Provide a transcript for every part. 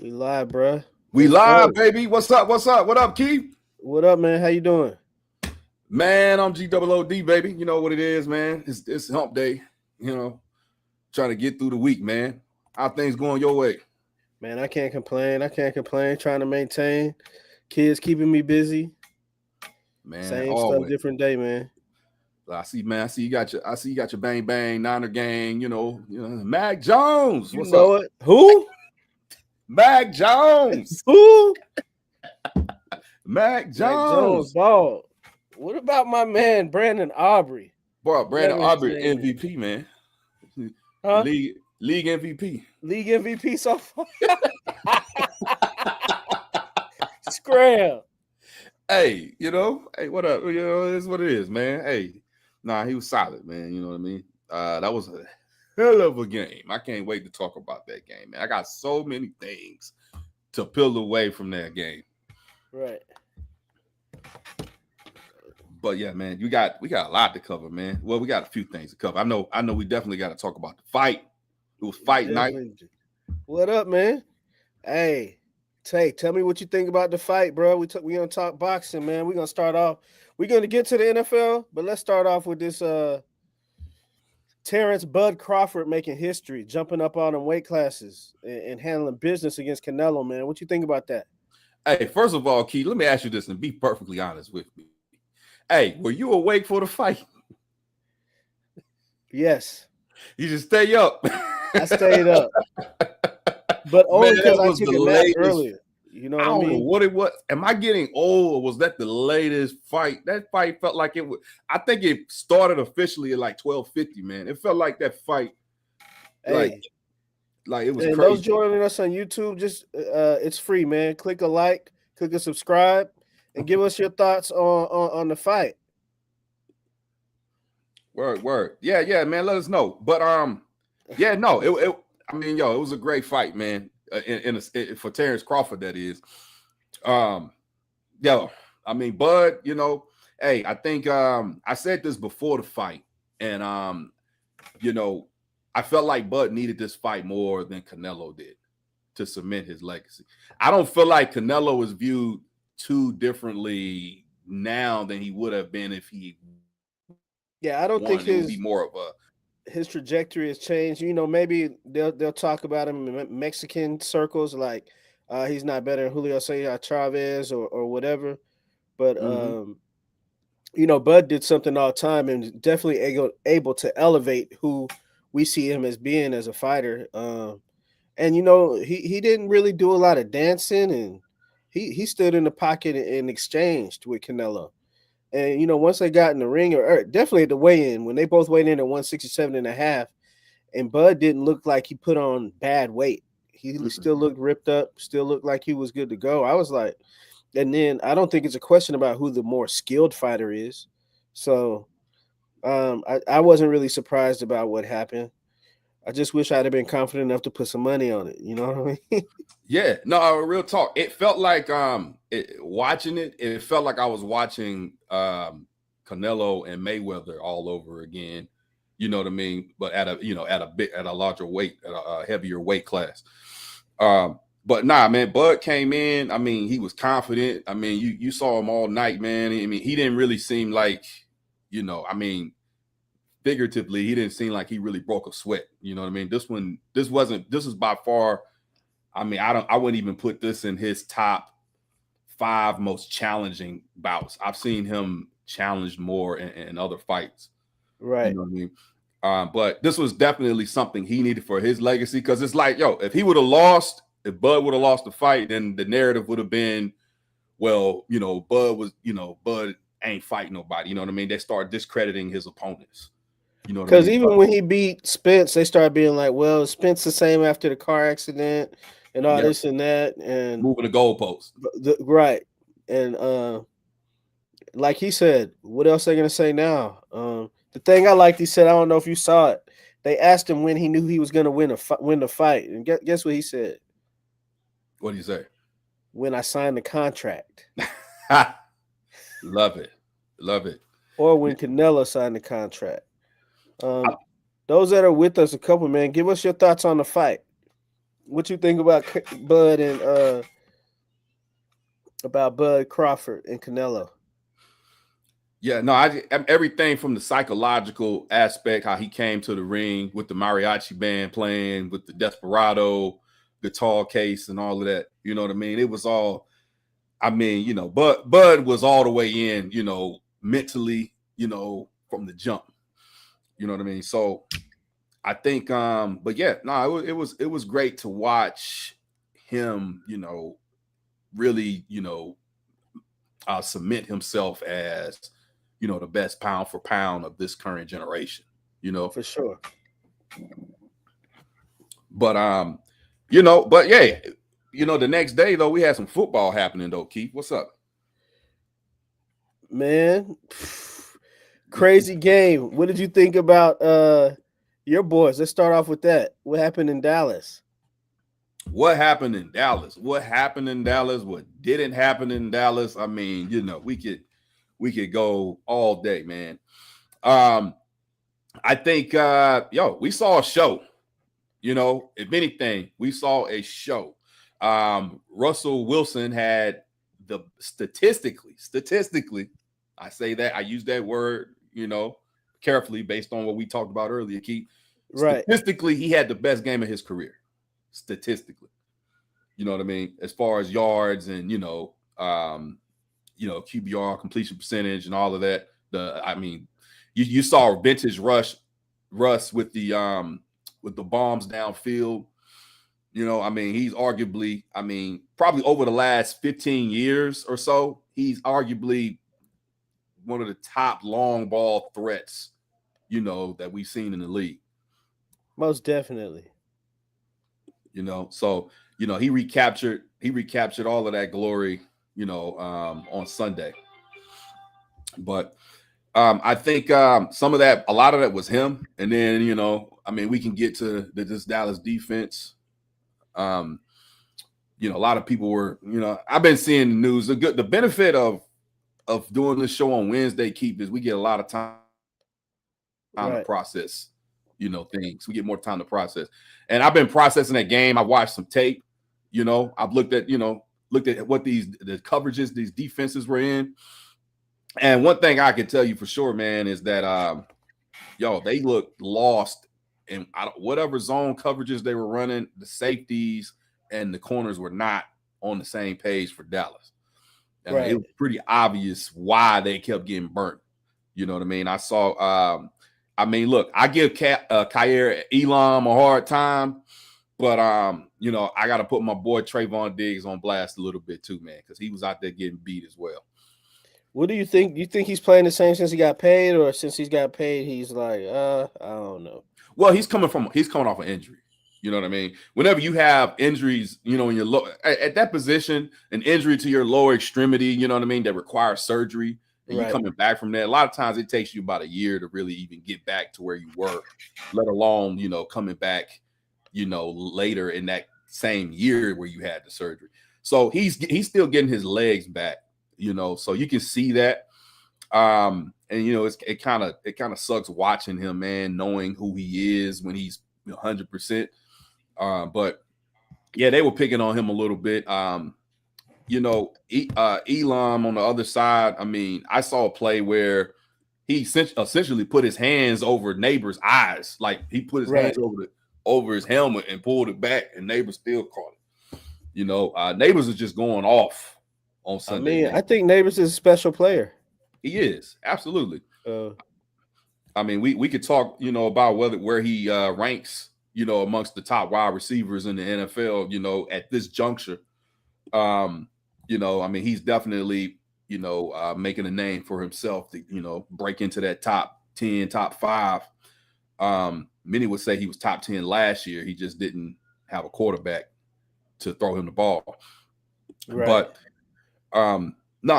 We live, bruh. We Let's live, go. baby. What's up? What's up? What up, Keith? What up, man? How you doing? Man, I'm GOOD, baby. You know what it is, man. It's hump day. Trying to get through the week, man. How things going your way? Man, I can't complain. Trying to maintain. Kids keeping me busy. Man, Same stuff, always. different day, man. I see you got your bang bang Niner gang. Mac Jones. You What's know up? it. Who? Mac Jones. Who? Mac Mac Jones, Jones. ball. What about my man Brandon Aubrey? Bro, Brandon Whatever his Aubrey, name is. MVP, man. Huh? League MVP. League MVP so far. Scram. Hey, what up? It's what it is, man. Hey, he was solid, man. You know what I mean? That was a hell of a game. I can't wait to talk about that game, man. I got so many things to peel away from that game. Right. But yeah, man, we got a lot to cover, man. Well, we got a few things to cover. I know we definitely got to talk about the fight. It was fight night. What up, man? Hey, tell me what you think about the fight, bro. We gonna talk boxing, man. We're gonna start off. We're gonna get to the NFL, but let's start off with this Terrence Bud Crawford making history, jumping up on them weight classes and handling business against Canelo, man. What you think about that? Hey, first of all, Keith, let me ask you this and be perfectly honest with me. Hey, were you awake for the fight? Yes. You just stay up. I stayed up. But only because I took a nap earlier. You know what I mean? I don't know what it was. Am I getting old, or was that the latest fight? That fight felt like it was. I think it started officially at like 12:50, man. It felt like that fight, like it was crazy. Those joining us on YouTube, just it's free, man. Click a like, click a subscribe, and give us your thoughts on the fight. Word. Yeah, man. Let us know. But yeah, no. It was a great fight, man. For Terrence Crawford, that is. Bud. Hey, I think I said this before the fight, and I felt like Bud needed this fight more than Canelo did to cement his legacy. I don't feel like Canelo is viewed too differently now than he would have been if he. Yeah, I don't think be more of his trajectory has changed. Maybe they'll talk about him in Mexican circles, like he's not better than Julio Cesar Chavez or whatever. But Bud did something all the time and definitely able to elevate who we see him as being as a fighter. And he didn't really do a lot of dancing, and he stood in the pocket and exchanged with Canelo. And, once they got in the ring, or definitely at the weigh-in, when they both weighed in at 167.5, and Bud didn't look like he put on bad weight. He still looked ripped up, still looked like he was good to go. I was like, and then I don't think it's a question about who the more skilled fighter is. So I wasn't really surprised about what happened. I just wish I'd have been confident enough to put some money on it. You know what I mean? Yeah, no, real talk. It felt like watching it. It felt like I was watching Canelo and Mayweather all over again. You know what I mean? But at a larger weight, at a heavier weight class. But nah, man, Bud came in. I mean, he was confident. I mean, you saw him all night, man. I mean, he didn't really seem like, figuratively, he didn't seem like he really broke a sweat. You know what I mean? This is by far, I mean, I wouldn't even put this in his top 5 most challenging bouts. I've seen him challenged more in other fights. Right. You know what I mean? But this was definitely something he needed for his legacy, because it's like, if he would have lost, if Bud would have lost the fight, then the narrative would have been, well, Bud ain't fighting nobody. You know what I mean? They start discrediting his opponents. You know, because even when he beat Spence, they started being like, "Well, Spence the same after the car accident and all this and that," and moving the goalposts. Right, and like he said, what else are they gonna say now? The thing I liked, he said, I don't know if you saw it. They asked him when he knew he was gonna win the fight, and guess what he said? What did he say? When I signed the contract. Love it. Or when Canelo signed the contract. Those that are with us, a couple, man, give us your thoughts on the fight. What you think about Bud and about Bud Crawford and Canelo? Yeah, no, everything from the psychological aspect, how he came to the ring with the mariachi band playing, with the Desperado guitar case and all of that. You know what I mean? It was all, I mean, Bud was all the way in, mentally, from the jump. You know what I mean? So I think, but yeah, no, it was great to watch him, really, cement himself as, the best pound for pound of this current generation. You know, For sure. but but yeah, the next day though we had some football happening though. Keith, what's up? Man, crazy game. What did you think about your boys? Let's start off with that. What happened in Dallas? What happened in Dallas? What happened in Dallas? What didn't happen in Dallas? I mean, we could go all day, man. Um, I think we saw a show. If anything, we saw a show. Russell Wilson had statistically, I say that, I use that word, carefully based on what we talked about earlier, Keith. Right. Statistically, he had the best game of his career. Statistically. You know what I mean? As far as yards and, QBR, completion percentage and all of that. You saw vintage Russ with the bombs downfield. He's arguably, probably over the last 15 years or so, he's arguably one of the top long ball threats, that we've seen in the league. Most definitely. So, he recaptured all of that glory, on Sunday. But I think a lot of that was him. And then, we can get to this Dallas defense. A lot of people were, I've been seeing the news. The benefit of doing this show on Wednesday, Keith, is we get a lot of time to Right. process, things. We get more time to process. And I've been processing that game. I watched some tape. I've looked at what the coverages these defenses were in. And one thing I can tell you for sure, man, is that they looked lost in whatever zone coverages they were running. The safeties and the corners were not on the same page for Dallas. Right. It was pretty obvious why they kept getting burnt. You know what I mean? I saw. Look, I give Kyer Elam a hard time, but I got to put my boy Trayvon Diggs on blast a little bit too, man, because he was out there getting beat as well. What do you think? Do you think he's playing the same since he got paid, or since he's got paid, he's like, I don't know. Well, he's coming off an injury. You know what I mean? Whenever you have injuries, in your at that position, an injury to your lower extremity, you know what I mean, that requires surgery, and Right. you coming back from that. A lot of times it takes you about a year to really even get back to where you were, let alone, coming back, later in that same year where you had the surgery. So he's still getting his legs back, so you can see that. And it kind of sucks watching him, man, knowing who he is when he's 100%. But yeah, they were picking on him a little bit. Elam on the other side. I saw a play where he essentially put his hands over Neighbor's eyes, like he put his hands over his helmet and pulled it back, and Neighbor still caught it. Neighbors is just going off on Sunday. I think Neighbors is a special player. He is, absolutely. We could talk, about where he ranks, amongst the top wide receivers in the NFL, at this juncture. He's definitely, making a name for himself to, break into that top 10, top 5. Many would say he was top 10 last year. He just didn't have a quarterback to throw him the ball. Right. But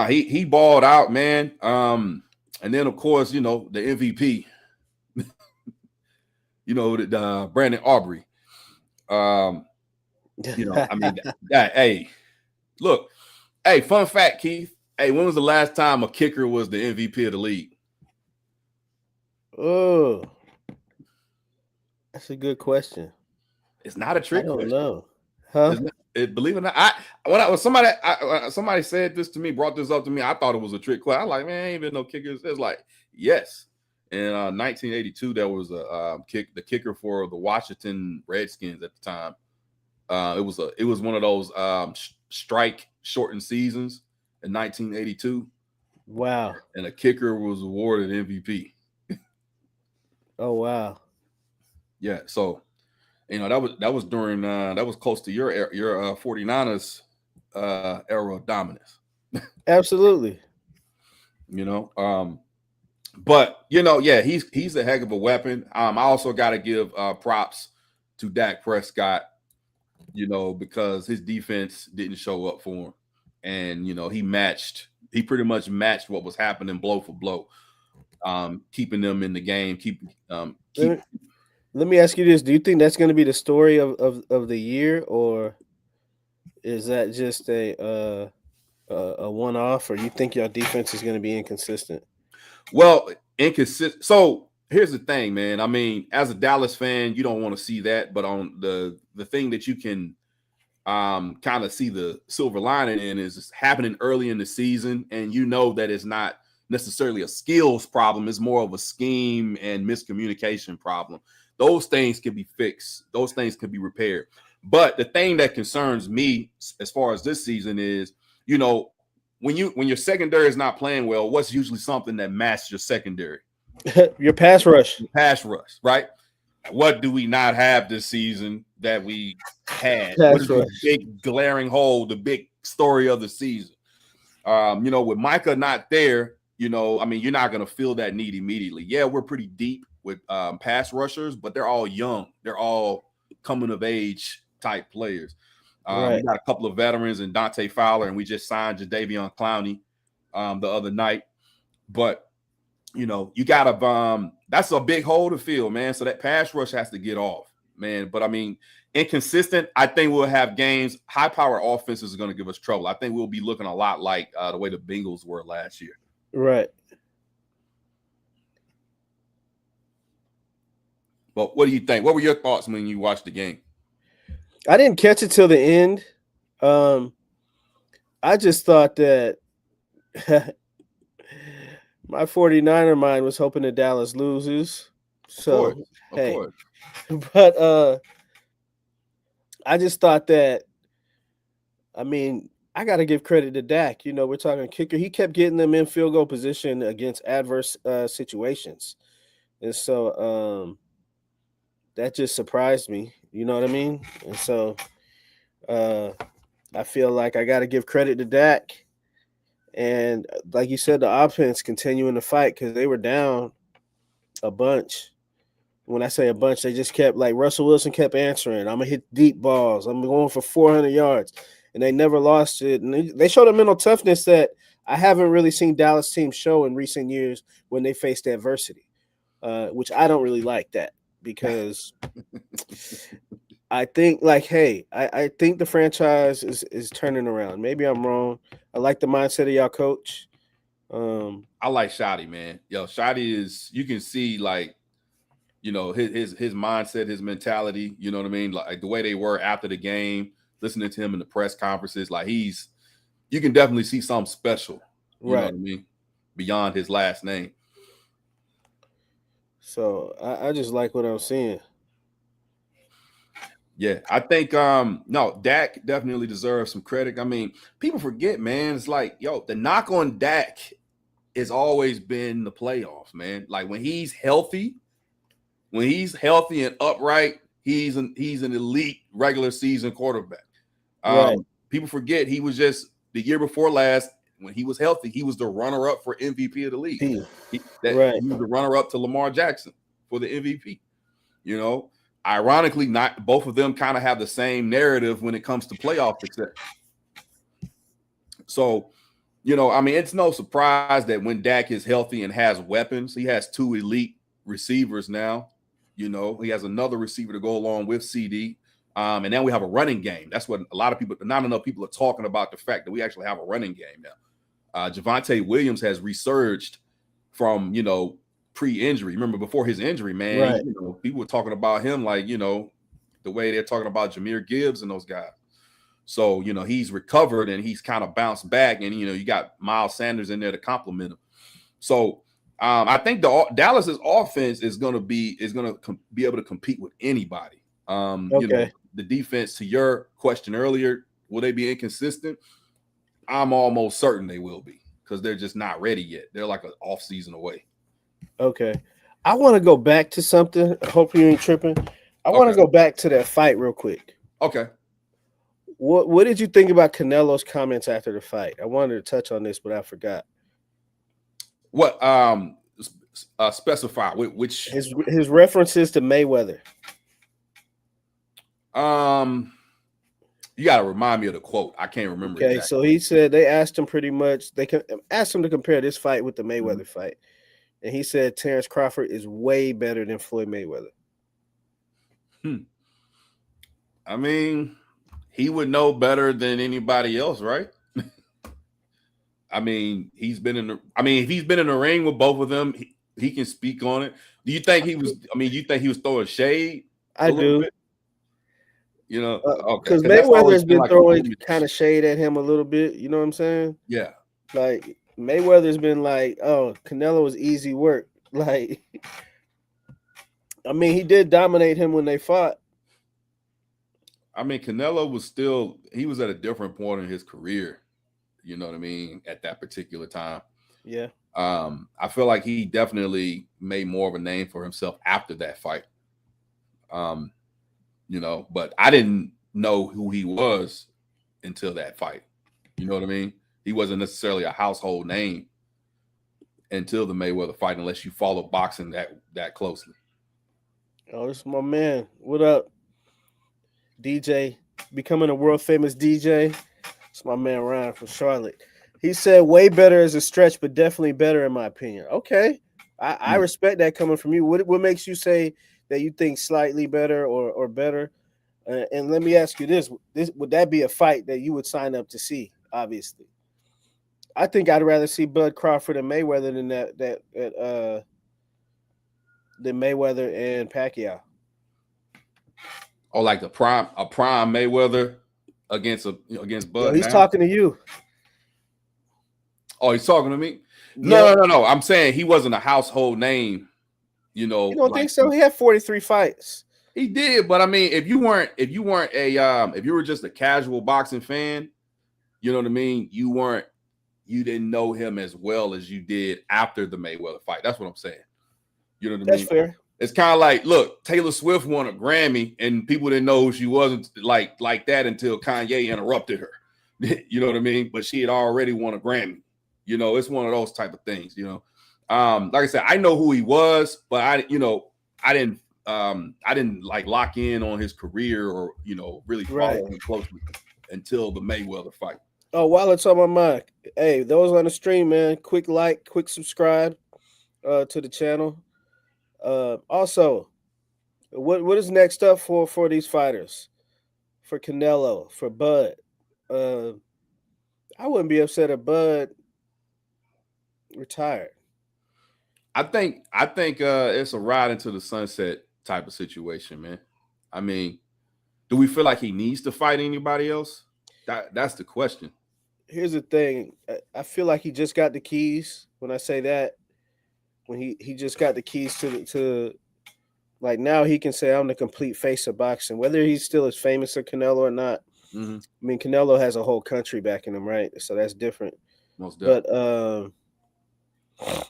he balled out, man. And then of course, the MVP, Brandon Aubrey. Hey, look, hey, fun fact, Keith. Hey, when was the last time a kicker was the MVP of the league? Oh, that's a good question. It's not a trick question. I don't know. Huh? Isn't it, believe it or not, when somebody said this to me, brought this up to me, I thought it was a trick question. I like, man, ain't been no kickers. It's like, yes. In 1982, there was the kicker for the Washington Redskins at the time. It was one of those strike shortened seasons in 1982, Wow. and a kicker was awarded MVP. Oh wow. Yeah, so that was during that was close to your 49ers era of dominance. Absolutely. You know, but yeah, he's a heck of a weapon. I also got to give props to Dak Prescott, because his defense didn't show up for him, and he pretty much matched what was happening blow for blow, keeping them in the game, keep Let me, let me ask you this: do you think that's going to be the story of the year, or is that just a one off, or you think your defense is going to be inconsistent? well inconsistent. So here's the thing, man. I mean, as a Dallas fan, you don't want to see that, but on the thing that you can kind of see the silver lining in is it's happening early in the season, and that it's not necessarily a skills problem. It's more of a scheme and miscommunication problem. Those things can be fixed. Those things can be repaired. But the thing that concerns me as far as this season is, when your secondary is not playing well, what's usually something that matches your secondary? Your pass rush. Pass rush, right? What do we not have this season that we had? What Pass is the rush. big glaring hole, the big story of the season? With Micah not there, I mean, you're not going to feel that need immediately. Yeah, we're pretty deep with pass rushers, but they're all young. They're all coming of age type players. Right. We got a couple of veterans and Dante Fowler, and we just signed Jadeveon Clowney the other night. But you gotta that's a big hole to fill, man. So that pass rush has to get off, man. But I mean, inconsistent. I think we'll have games. High power offenses are going to give us trouble. I think we'll be looking a lot like the way the Bengals were last year. Right. But what do you think? What were your thoughts when you watched the game? I didn't catch it till the end. I just thought that my 49er mind was hoping that Dallas loses. So, Of hey. course. But I just thought that, I mean, I got to give credit to Dak. We're talking kicker. He kept getting them in field goal position against adverse situations. And so that just surprised me. You know what I mean? And so I feel like I got to give credit to Dak. And like you said, the offense continuing to fight because they were down a bunch. When I say a bunch, they just kept, like Russell Wilson kept answering. I'm going to hit deep balls. I'm going for 400 yards. And they never lost it. And they showed a mental toughness that I haven't really seen Dallas teams show in recent years when they faced adversity, which I don't really like that because I think, like, hey, I think the franchise is turning around. Maybe I'm wrong. I like the mindset of y'all coach. I like Shotty, man. Yo, Shotty is, you can see, like, his mindset, his mentality, you know what I mean? Like the way they were after the game, listening to him in the press conferences, like you can definitely see something special, you know what I mean? Beyond his last name. So I just like what I'm seeing. Yeah, I think no, Dak definitely deserves some credit. I mean, people forget, man. It's like, yo, the knock on Dak has always been the playoffs, man. Like when he's healthy and upright, he's an elite regular season quarterback. People forget he was just the year before last, when he was healthy, he was the runner-up for MVP of the league. He was the runner-up to Lamar Jackson for the MVP. Ironically, not both of them kind of have the same narrative when it comes to playoff success. So, I mean, it's no surprise that when Dak is healthy and has weapons, he has two elite receivers now. He has another receiver to go along with CD. And now we have a running game. That's what a lot of people, not enough people are talking about, the fact that we actually have a running game now. Javonte Williams has resurged from, pre-injury. Remember, before his injury, man, people were talking about him like, the the way they're talking about Jameer Gibbs and those guys. So, he's recovered and he's kind of bounced back. And, you got Miles Sanders in there to compliment him. So I think Dallas's offense is going to be able to compete with anybody. Okay. The defense, to your question earlier, will they be inconsistent? I'm almost certain they will be because they're just not ready yet. They're like an off season away. Okay. I want to go back to something. Hopefully you ain't tripping. I want to go back to that fight real quick. Okay. What did you think about Canelo's comments after the fight? I wanted to touch on this, but I forgot. What specify which his references to Mayweather. You got to remind me of the quote. I can't remember. Okay, exactly. So he said they asked him pretty much. They asked him to compare this fight with the Mayweather fight, and he said Terrence Crawford is way better than Floyd Mayweather. I mean, he would know better than anybody else, right? I mean, if he's been in the ring with both of them, he can speak on it. Do you think he was? I mean, you think he was throwing shade? I do. Bit? Because Mayweather has been throwing kind of shade at him a little bit. You know what I'm saying? Yeah. Like Mayweather's been like, "Oh, Canelo was easy work." Like, I mean, he did dominate him when they fought. I mean, Canelo was at a different point in his career. You know what I mean? At that particular time. Yeah. I feel like he definitely made more of a name for himself after that fight. But I didn't know who he was until that fight. You know what I mean? He wasn't necessarily a household name until the Mayweather fight, unless you follow boxing that closely. Oh, this is my man. What up, DJ? Becoming a world famous DJ. It's my man Ryan from Charlotte. He said way better as a stretch, but definitely better in my opinion. Okay. I respect that coming from you. What makes you say that you think slightly better or better? And let me ask you this: would that be a fight that you would sign up to see? Obviously, I think I'd rather see Bud Crawford and Mayweather than than Mayweather and Pacquiao. Or like a prime Mayweather against Bud. He's talking to you. Oh, he's talking to me. No. I'm saying he wasn't a household name. You don't think so? He had 43 fights. He did, but I mean, if you were just a casual boxing fan, you know what I mean? You didn't know him as well as you did after the Mayweather fight. That's what I'm saying. You know what I mean? That's fair. It's kind of like, look, Taylor Swift won a Grammy, and people didn't know who she was like that until Kanye interrupted her. You know what I mean? But she had already won a Grammy. It's one of those type of things. Like I said, I know who he was, but I didn't like lock in on his career or really follow him closely until the Mayweather fight. Oh, while it's on my mind, hey, those on the stream, man, quick like, quick subscribe to the channel. Also, what is next up for these fighters? For Canelo, for Bud. I wouldn't be upset if Bud retired. I think it's a ride into the sunset type of situation, man. I mean, do we feel like he needs to fight anybody else? That's the question. Here's the thing. I feel like he just got the keys. When I say that, when he just got the keys to like now he can say I'm the complete face of boxing. Whether he's still as famous as Canelo or not. Mm-hmm. I mean, Canelo has a whole country backing him, right? So that's different. Most definitely. But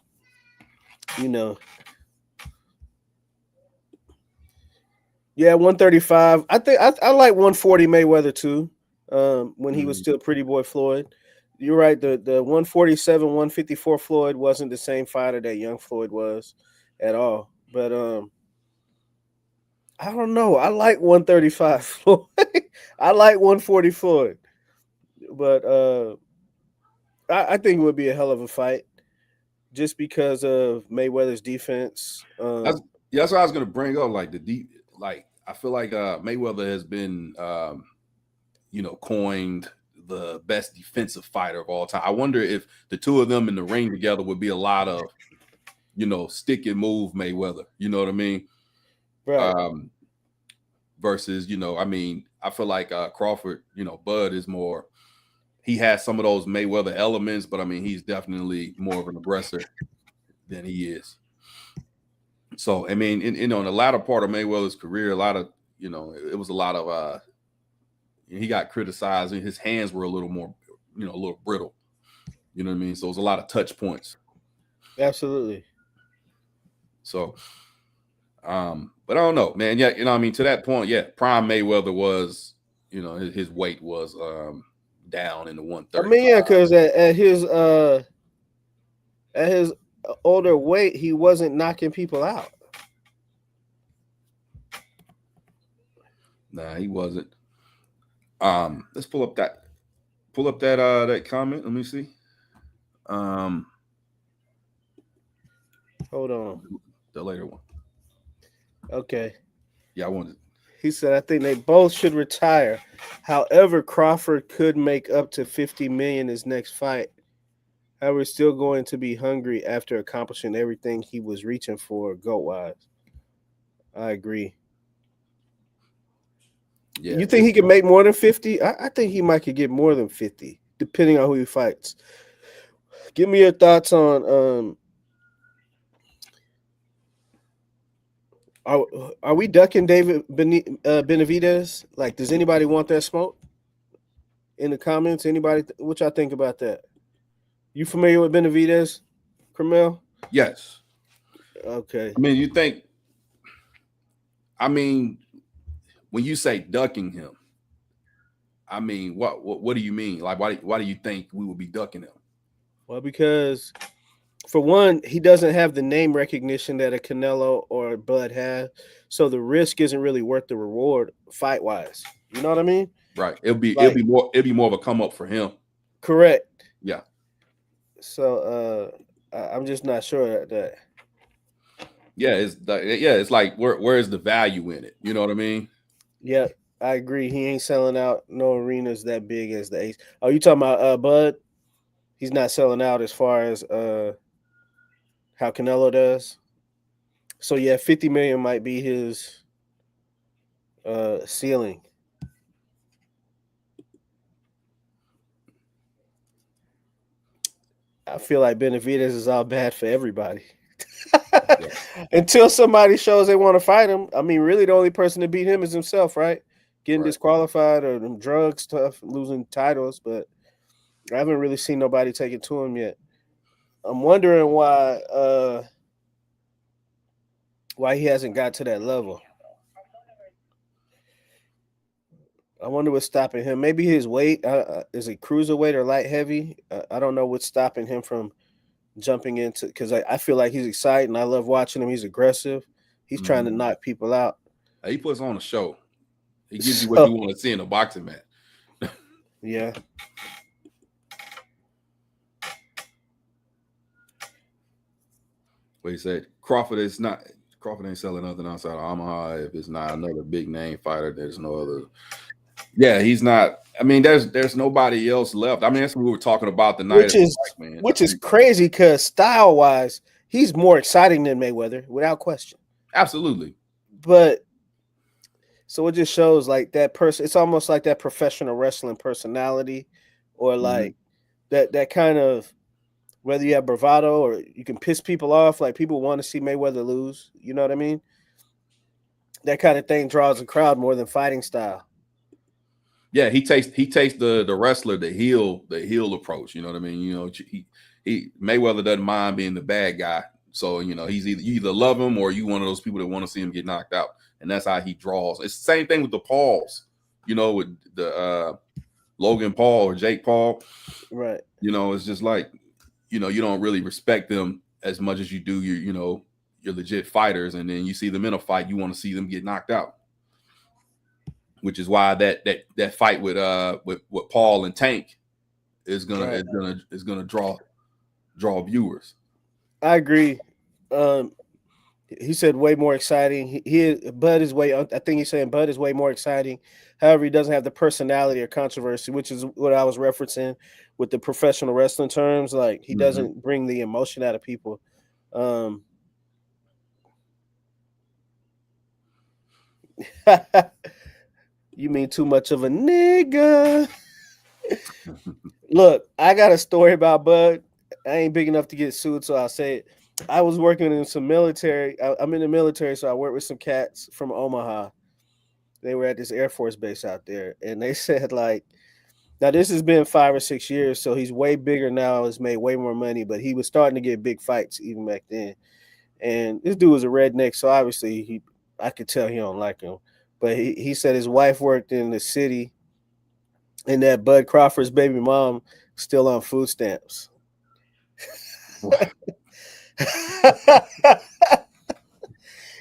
yeah, 135. I think I like 140 Mayweather too. When he was still Pretty Boy Floyd. You're right. The 147, 154 Floyd wasn't the same fighter that young Floyd was at all. But I don't know. I like 135 Floyd. I like 140 Floyd. But I think it would be a hell of a fight just because of Mayweather's defense. That's what I was gonna bring up. Like I feel like Mayweather has been coined the best defensive fighter of all time. I wonder if the two of them in the ring together would be a lot of, stick and move Mayweather. You know what I mean? Right. versus, I mean, I feel like Crawford, Bud is more. He has some of those Mayweather elements, but I mean, he's definitely more of an aggressor than he is. So I mean, in the latter part of Mayweather's career, a lot of it was a lot of he got criticized and his hands were a little more, a little brittle. You know what I mean? So it was a lot of touch points. Absolutely. So, but I don't know, man. Yeah, I mean, to that point, yeah, prime Mayweather was, his weight was down in the I mean, yeah, 135. because at his older weight, he wasn't knocking people out. Nah, he wasn't. Let's pull up that comment. Let me see. Um, Hold on. the later one. Okay. Yeah, I wanted. He said, I think they both should retire. However, Crawford could make up to 50 million his next fight. However, still going to be hungry after accomplishing everything he was reaching for goat wise. I agree. Yeah, You think he can make more than 50? I think he might could get more than 50, depending on who he fights. Give me your thoughts on are we ducking David Benavidez? Like, does anybody want that smoke? In the comments, anybody? What y'all think about that? You familiar with Benavidez, Carmel? yes. Okay. I mean, you think? I mean, when you say ducking him, I mean, what do you mean? Like, why do you think we would be ducking him? Well, because for one, he doesn't have the name recognition that a Canelo or a Bud has, so the risk isn't really worth the reward fight wise. You know what I mean? Right. It'll be Like, more of a come up for him. correct. Yeah. So I'm just not sure that. Yeah. It's like where's the value in it? You know what I mean? Yeah, I agree. He ain't selling out no arenas that big as the Ace. Oh, you talking about Bud? He's not selling out as far as how Canelo does. So yeah, 50 million might be his ceiling. I feel like Benavidez is all bad for everybody. Yeah. Until somebody shows they want to fight him. I mean, really, the only person to beat him is himself, right? Getting Right. disqualified or them drug stuff, losing titles, but I haven't really seen nobody take it to him yet. I'm wondering why he hasn't got to that level. I wonder what's stopping him. Maybe his weight. Is it cruiserweight or light heavy? I don't know what's stopping him from jumping into, because I feel like he's exciting. I love watching him. He's aggressive. He's trying to Mhm. knock people out. He puts on a show. He gives you what you So want to see in a boxing match. yeah, What he said, Crawford ain't selling nothing outside of Omaha. If it's not another big name fighter, there's no other. Yeah, he's not. I mean, there's nobody else left. I mean, that's what we were talking about the night of which the is fight, man. which I is mean, crazy because style wise, he's more exciting than Mayweather without question. absolutely. But so it just shows like that person. It's almost like that professional wrestling personality, or Mhm. like that kind of, whether you have bravado or you can piss people off. Like, people want to see Mayweather lose. You know what I mean? That kind of thing draws a crowd more than fighting style. Yeah, he takes the wrestler the heel approach. You know what I mean? He Mayweather doesn't mind being the bad guy. So he's either you either love him or you one of those people that want to see him get knocked out, and that's how he draws. It's the same thing with the Pauls. With the Logan Paul or Jake Paul. Right. It's just like you don't really respect them as much as you do your legit fighters, and then you see them in a fight, you want to see them get knocked out, which is why that fight with Paul and Tank is gonna Right. is gonna is gonna draw viewers. I agree. Um, he said way more exciting. Bud is way. I think he's saying Bud is way more exciting. However, he doesn't have the personality or controversy, which is what I was referencing with the professional wrestling terms. Like, he Hmm. doesn't bring the emotion out of people. Um, You mean too much of a nigga? Look, I got a story about Bud. I ain't big enough to get sued, so I'll say it. I was working in some military. I'm in the military, so I work with some cats from Omaha. They were at this Air Force base out there, and they said like, now this has been 5 or 6 years, so he's way bigger now. Has made way more money, but he was starting to get big fights even back then. And this dude was a redneck, so obviously I could tell he don't like him. But he said his wife worked in the city, and that Bud Crawford's baby mom still on food stamps.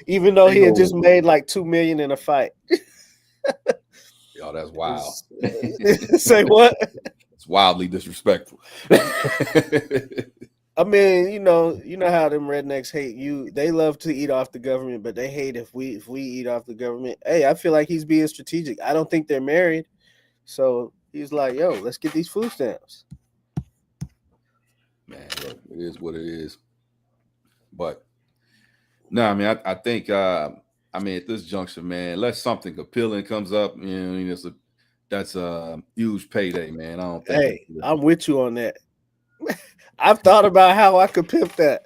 Even though Ain't he had just no, made like 2 million in a fight. yo, that's wild. Say what? It's wildly disrespectful. I mean, you know how them rednecks hate you. They love to eat off the government, but they hate if we eat off the government. Hey, I feel like he's being strategic. I don't think they're married, so he's like, "Yo, let's get these food stamps." Man, look, it is what it is. But no, I mean, I think, I mean, at this juncture, man, unless something appealing comes up, you know, I mean, that's a huge payday, man. I don't think it's, Hey, I'm with you on that. I've thought about how I could pimp that.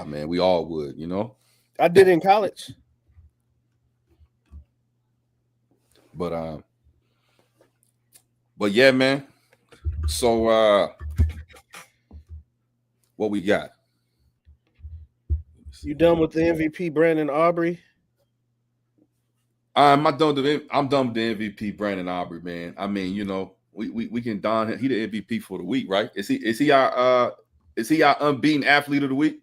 man, we all would, you know. I did in college. But but yeah, man. So what we got? You done with the MVP, Brandon Aubrey? I'm done with the MVP, Brandon Aubrey, man. I mean, you know, we can don him. He the MVP for the week, right? Is he our unbeaten athlete of the week?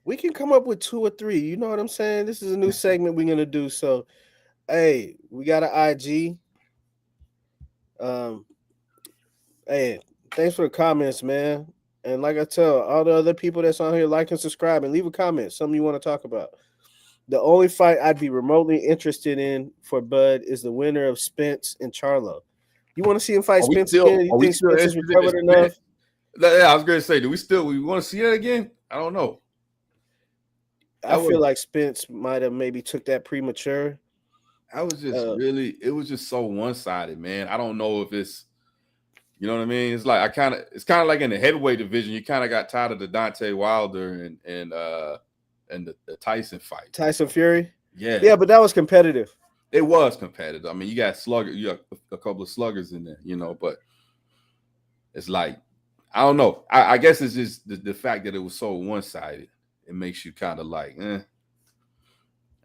We can come up with 2 or 3. You know what I'm saying? This is a new segment we're gonna do. So, hey, we got an IG. Um, hey, thanks for the comments, man. And like I tell all the other people that's on here, like and subscribe and leave a comment. Something you want to talk about. The only fight I'd be remotely interested in for Bud is the winner of Spence and Charlo. You want to see him fight Spence again? You Are we think still Spence is interested in recovered enough? Spence? Yeah, I was gonna say, we want to see that again? I don't know. I feel like Spence might have maybe took that premature. I was just really, it was just so one-sided, man. I don't know if it's, you know what I mean? It's like it's kind of like in the heavyweight division, you kind of got tired of the Deontay Wilder and the Tyson fight. Tyson Fury? Yeah. Yeah, but that was competitive. It was competitive. I mean, you got a couple of sluggers in there, you know, but it's like, I don't know. I guess it's just the fact that it was so one-sided. It makes you kind of like, I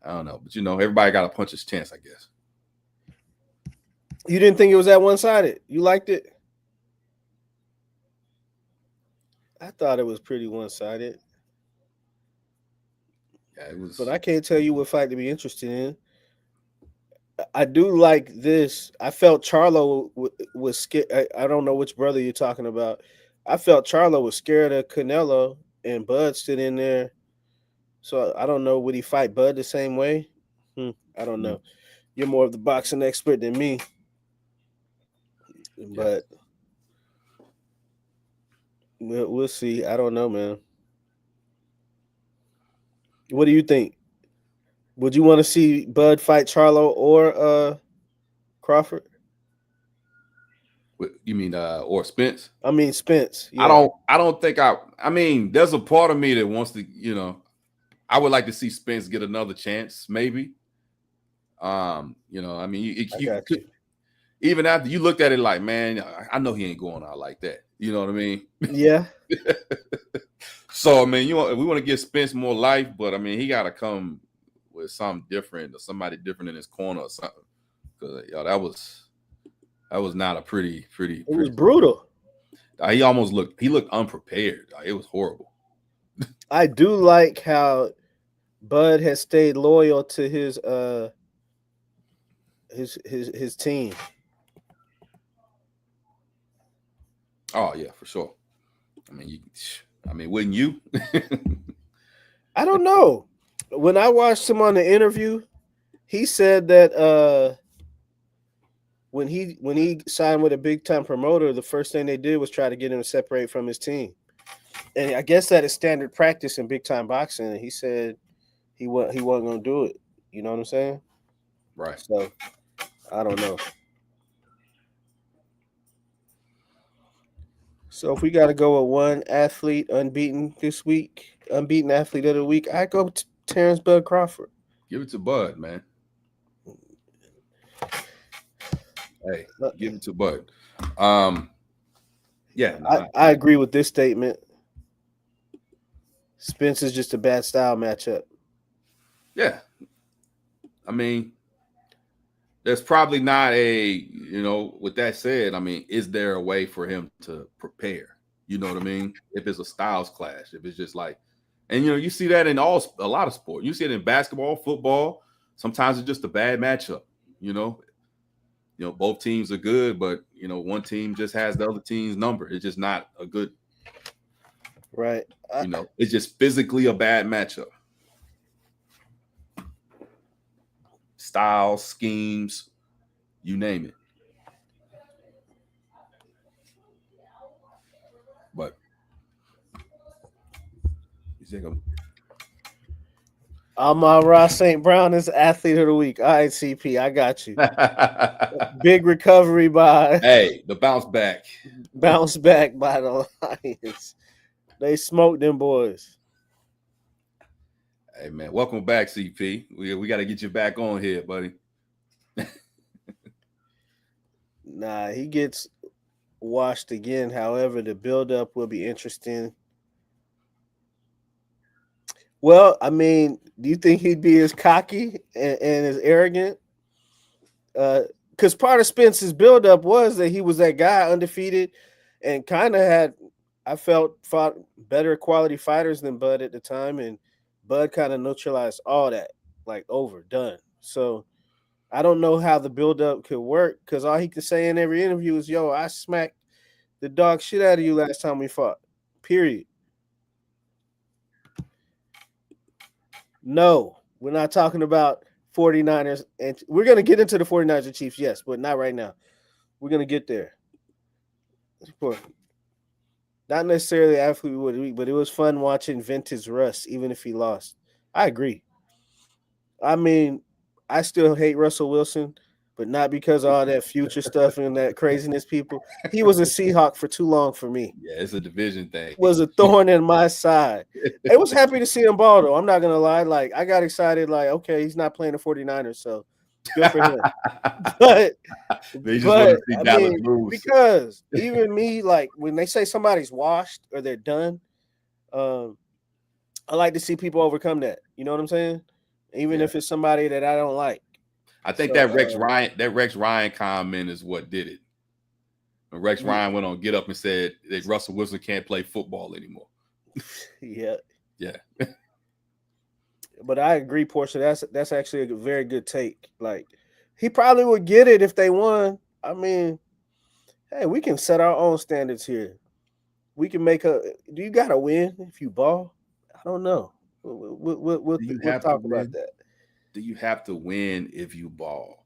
don't know. But, you know, everybody got to punch his chance, I guess. You didn't think it was that one-sided? You liked it? I thought it was pretty one-sided. Yeah, it was. But I can't tell you what fight to be interested in. I do like this. I felt Charlo was scared. I don't know which brother you're talking about. I felt Charlo was scared of Canelo, and Bud stood in there. So I don't know. Would he fight Bud the same way? I don't know. You're more of the boxing expert than me. But we'll see. I don't know, man. What do you think? Would you want to see Bud fight Charlo or Crawford? You mean or Spence? I mean Spence. Yeah. I don't think I mean, there's a part of me that wants to, you know, I would like to see Spence get another chance, maybe. You know, I mean, you could, even after you looked at it like, man, I know he ain't going out like that. You know what I mean? Yeah. So I mean, we want to give Spence more life, but I mean, he got to come with something different or somebody different in his corner or something. Because that was not a pretty. It was brutal. He looked unprepared. It was horrible. I do like how Bud has stayed loyal to his team. Oh yeah, for sure. I mean, wouldn't you? I don't know. When I watched him on the interview, he said that when he signed with a big time promoter, the first thing they did was try to get him to separate from his team. And I guess that is standard practice in big time boxing. And he said he wasn't gonna do it. You know what I'm saying? Right. So I don't know. So if we got to go with one athlete unbeaten this week, unbeaten athlete of the week, I go Terrence Bud Crawford. Give it to Bud, man. Hey, Uh, give it to Bud. Um, yeah, no, I agree with this statement. Spence is just a bad style matchup. yeah. I mean, there's probably not with that said, I mean, is there a way for him to prepare? You know what I mean? If it's a styles clash, if it's just like, and you see that in a lot of sport. You see it in basketball, football. Sometimes it's just a bad matchup. You know, both teams are good, but one team just has the other team's number. It's just not a good, Right. it's just physically a bad matchup. Styles, schemes, you name it. But you think Amon-Ra St. Brown is athlete of the week. All right, CP, I got you. I'm Big recovery by hey, the bounce back. bounce back by the Lions. They smoked them boys. Hey man, welcome back, CP. We got to get you back on here, buddy. Nah, he gets washed again. However, the buildup will be interesting. Well, I mean, do you think he'd be as cocky and as arrogant? Because part of Spence's buildup was that he was that guy undefeated and kind of had, I felt, fought better quality fighters than Bud at the time. And Bud kind of neutralized all that, like over, done. So I don't know how the buildup could work because all he could say in every interview is, yo, I smacked the dog shit out of you last time we fought. Period. No, we're not talking about 49ers. And we're going to get into the 49ers and Chiefs, yes, but not right now. We're going to get there. Not necessarily athlete of the week, but it was fun watching Vintage Russ, even if he lost. I agree. I mean, I still hate Russell Wilson, but not because of all that future stuff and that craziness, people. He was a Seahawk for too long for me. Yeah, it's a division thing. Was a thorn in my side. I was happy to see him ball, though. I'm not going to lie. Like, I got excited, like, okay, he's not playing the 49ers, so good for him. But They just want to see I Dallas mean, lose. because even me, like when they say somebody's washed or they're done, um, I like to see people overcome that. You know what I'm saying? Even Yeah. if it's somebody that I don't like. I think So that Rex Ryan comment is what did it. When Rex Ryan went on Get Up and said that Russell Wilson can't play football anymore. yeah. Yeah. But I agree, Portia. That's actually a very good take. Like he probably would get it if they won. I mean, hey, we can set our own standards here. We can make a. Do you gotta win if you ball? I don't know. Do you We'll have to talk about win? that. Do you have to win if you ball?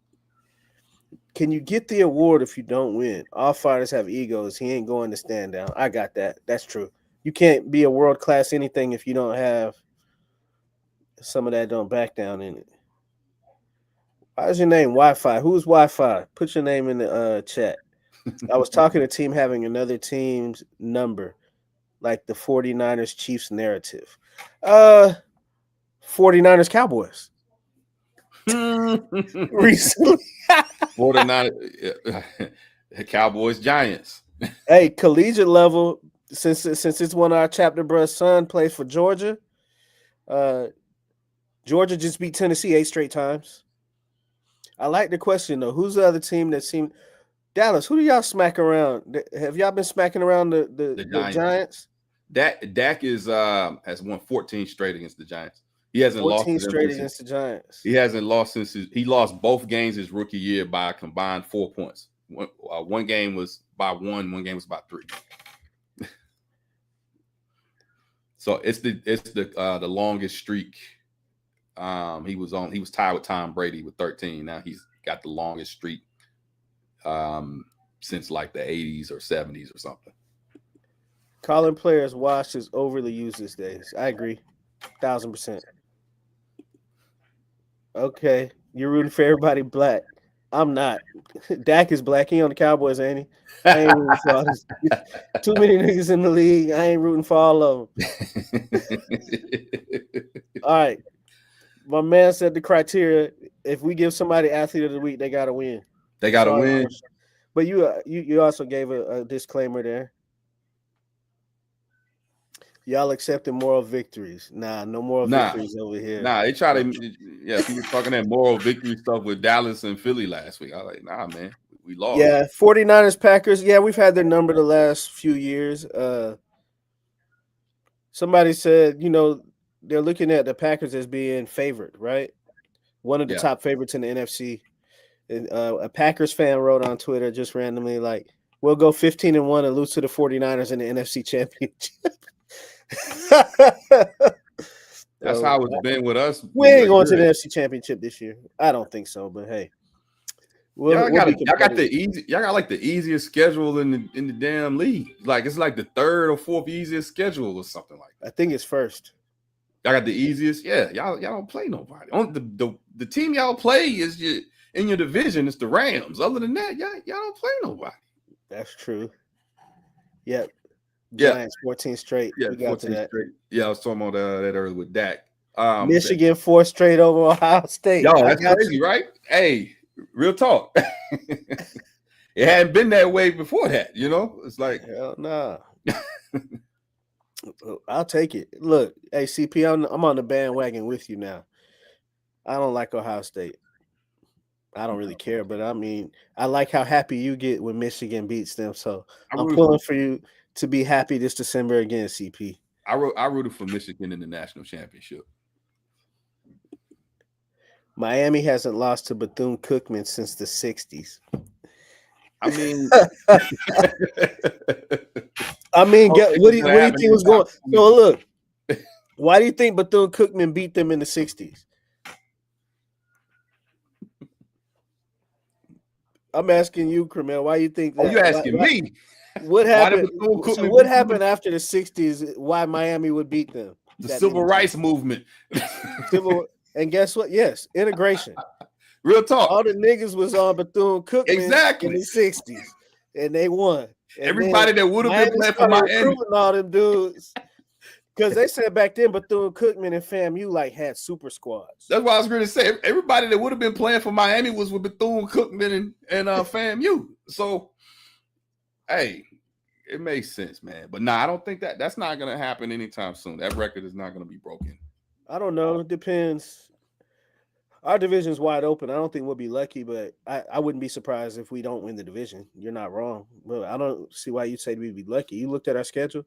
Can you get the award if you don't win? All fighters have egos. He ain't going to stand down. I got that. That's true. You can't be a world class anything if you don't have some of that don't back down in it. Why is your name Wi-Fi? Who's Wi-Fi? Put your name in the chat. I was talking to team having another team's number, like the 49ers Chiefs narrative. 49ers Cowboys. Recently. 49 Cowboys Giants. Hey, collegiate level, since it's one of our chapter brother's son plays for Georgia. Georgia just beat Tennessee 8 straight times. I like the question though. Who's the other team that seemed Dallas? Who do y'all smack around? Have y'all been smacking around the Giants? Dak has won 14 straight against the Giants. He hasn't lost 14 to them straight since against the Giants. he hasn't lost since he lost both games his rookie year by a combined 4 points. One game was by one game was by 3. So it's the longest streak. He was tied with Tom Brady with 13. Now he's got the longest streak since like the 80s or 70s or something. Calling players washed is overly used these days. I agree, 1,000%. Okay, you're rooting for everybody black. I'm not. Dak is black. He on the Cowboys, ain't he? I ain't rooting for all this. Too many niggas in the league. I ain't rooting for all of them. All right, my man said the criteria: if we give somebody athlete of the week, they gotta win. They got to Sorry, win. Marshall. But you also gave a disclaimer there. Y'all accepting moral victories. Nah, no moral Nah, victories over here. nah. They try to, yeah. People talking that moral victory stuff with Dallas and Philly last week. I was like, nah, man, we lost. Yeah, 49ers, Packers. Yeah, we've had their number the last few years. Somebody said, they're looking at the Packers as being favored, right? One of the Yeah, top favorites in the NFC. And a Packers fan wrote on Twitter just randomly, like, we'll go 15-1 and lose to the 49ers in the NFC Championship. that's So, how it's been with us. we ain't going to the Good. NFC Championship this year. I don't think so, but hey, Y'all we'll be got competitive. the easy. Y'all got like the easiest schedule in the damn league. Like it's like the third or fourth easiest schedule or something like that. I think it's first. Y'all got the easiest. Yeah, y'all don't play nobody. On the team y'all play is in your division. It's the Rams. Other than that, y'all don't play nobody. That's true. Yep. Yeah, Giants 14 straight. yeah, We got to 14 that. straight. Yeah, I was talking about that earlier with Dak. Michigan 4 straight over Ohio State. Yo, I that's got crazy, you. right? Hey, real talk. It hadn't been that way before that. It's like Hell nah. I'll take it. Look, hey CP, I'm on the bandwagon with you now. I don't like Ohio State. I don't really care, but I mean, I like how happy you get when Michigan beats them. So I I'm rooted for pulling for you to be happy this December again, CP. I rooted for Michigan in the national championship. Miami hasn't lost to Bethune-Cookman since the 60s. I mean, I mean, what do you gonna happen think was anytime going? soon. So look, why do you think Bethune-Cookman beat them in the 60s? I'm asking you, Cremel. Why you think Oh, that? you asking me? What Why did happened? So Bethune-Cookman what beat them? happened after the 60s? Why Miami would beat them The that civil many times? rights movement. Civil and guess what? Yes, integration. Real talk. All the niggas was on Bethune-Cookman in Exactly. the 60s, and they won. And then Everybody that would have been Miami playing for started Miami. recruiting all them dudes because they said back then Bethune-Cookman and FAMU like had super squads. That's what I was going to say. Everybody that would have been playing for Miami was with Bethune-Cookman and FAMU. So, hey, it makes sense, man. But I don't think that's not going to happen anytime soon. That record is not going to be broken. I don't know. It depends. Our division's wide open. I don't think we'll be lucky, but I wouldn't be surprised if we don't win the division. You're not wrong. But I don't see why you say we'd be lucky. You looked at our schedule.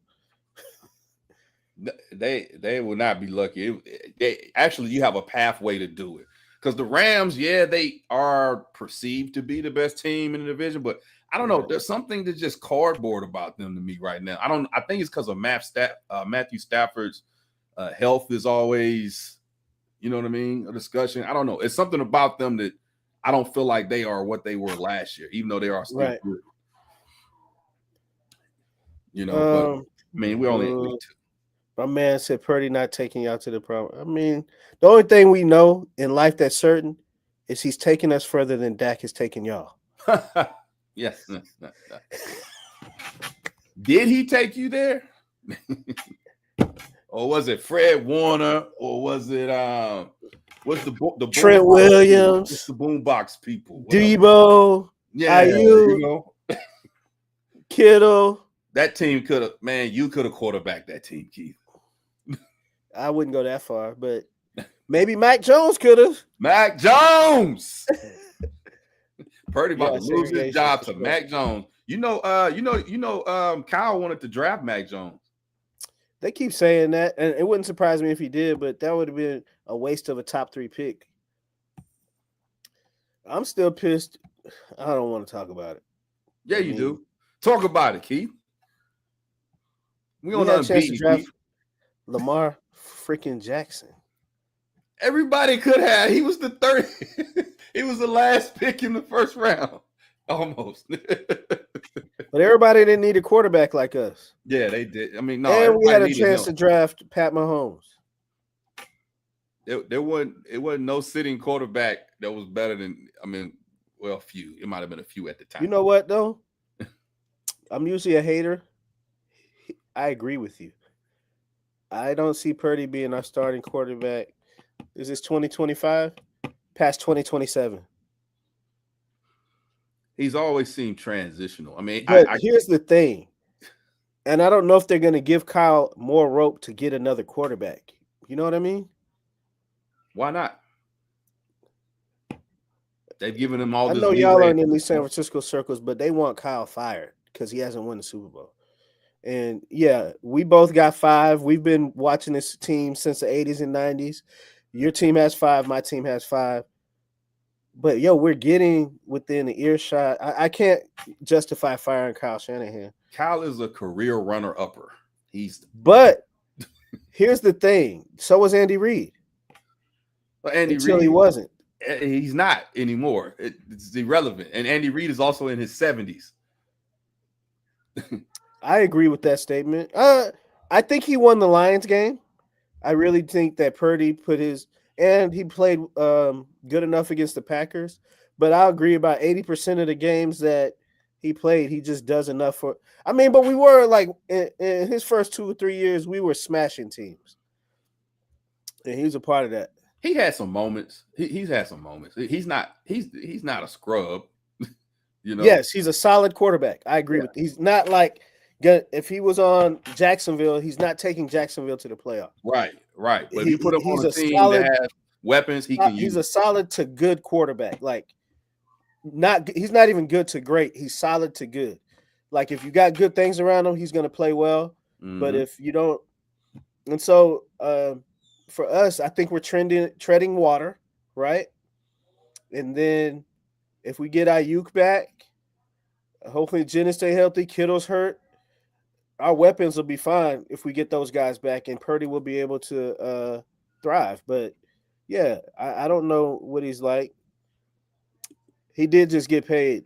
They will not be lucky. Actually, you have a pathway to do it. Because the Rams, they are perceived to be the best team in the division, but I don't know. There's something that's just cardboard about them to me right now. I think it's because of Matthew Stafford's health is always, you know what I mean, a discussion. I don't know. It's something about them that I don't feel like they are what they were last year, even though they are still good. But I mean, we only. My man said Purdy not taking y'all to the prom. I mean, the only thing we know in life that's certain is he's taking us further than Dak has taken y'all. Yes. Did he take you there? Or was it Fred Warner? Or was it what's the Trent Williams? What's the boombox people? Debo. Yeah, IU, Kittle. That team could have, man, you could have quarterbacked that team, Keith. I wouldn't go that far, but maybe Mac Jones could have. Mac Jones. Purdy about to lose his job to Mac Jones. Kyle wanted to draft Mac Jones. They keep saying that, and it wouldn't surprise me if he did, but that would have been a waste of a top 3 pick. I'm still pissed. I don't want to talk about it. Yeah, you do. Talk about it, Keith. We had a chance to draft Lamar freaking Jackson. Everybody could have. He was the third. He was the last pick in the first round, almost. But everybody didn't need a quarterback like us. Yeah, they did. I mean, no. And we had a chance to draft Pat Mahomes. It wasn't no sitting quarterback that was better than. I mean, well, few. It might have been a few at the You time. know what though? I'm usually a hater. I agree with you. I don't see Purdy being our starting quarterback. Is this 2025? Past 2027. He's always seemed transitional. I mean, But I here's the thing, and I don't know if they're going to give Kyle more rope to get another quarterback. You know what I mean? why not? They've given him all I this know y'all leeway at aren't in this these San point. Francisco circles, but they want Kyle fired because he hasn't won the Super Bowl. And yeah, we both got five. We've been watching this team since the 80s and 90s. Your team has five, my team has five. But yo, we're getting within the earshot. I can't justify firing Kyle Shanahan. Kyle is a career runner upper. He's But here's the thing. So was Andy Reid but Andy until he Reid. wasn't. He's not anymore. It's irrelevant. And Andy Reid is also in his 70s. I agree with that statement. I think he won the Lions game. I really think that Purdy put his and he played good enough against the Packers. But I agree about 80% of the games that he played, he just does enough for. I mean, but we were like in his first 2 or 3 years, we were smashing teams, and he was a part of that. He had some moments. He's had some moments. He's not a scrub, you know. Yes, he's a solid quarterback. I agree Yeah. with. He's not like if he was on Jacksonville, he's not taking Jacksonville to the playoffs. Right, right. But if you He, put him he's on a a team that solid has weapons, he can he's use. a solid to good quarterback. Like not he's not even good to great. He's solid to good. Like if you got good things around him, he's going to play well. But Mm-hmm. if you don't, and so for us, I think we're treading water, right? And then if we get Ayuk back, hopefully Jennings stay healthy, Kittle's hurt, our weapons will be fine if we get those guys back, and Purdy will be able to thrive. But yeah, I don't know what he's like. He did just get paid,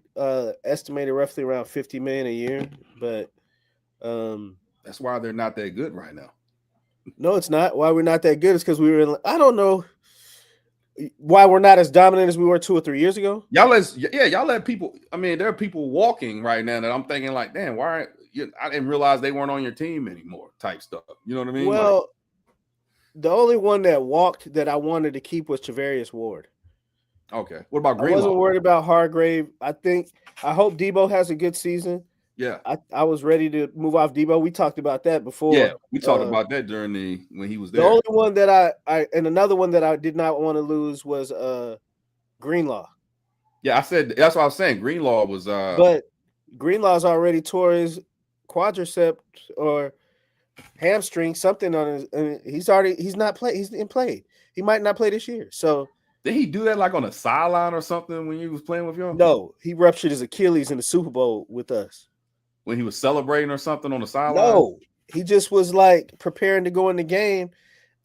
estimated roughly around 50 million a year, but um, That's why they're not that good right now. no, it's not. Why we're not that good is because we were. I don't know why we're not as dominant as we were 2 or 3 years ago. Y'all let people. I mean, there are people walking right now that I'm thinking like, damn, why? I didn't realize they weren't on your team anymore. Type stuff. You know what I mean? Like, Well, the only one that walked that I wanted to keep was Travarius Ward. okay, what about I wasn't Greenlaw? worried about Hargrave. I hope Debo has a good season. Yeah, I was ready to move off Debo. We talked about that yeah. before. We talked about that during the when he was The there. only one that I and another one that I did not want to lose was Greenlaw. Yeah, I said that's what I was saying. Greenlaw was But Greenlaw's already tore his quadricep or hamstring, something on his. He's not play. He's in play. He might not play this year. So did he do that like on a sideline or something when he was playing with y'all? no, he ruptured his Achilles in the Super Bowl with us. When he was celebrating or something on the sideline? No, he just was like preparing to go in the game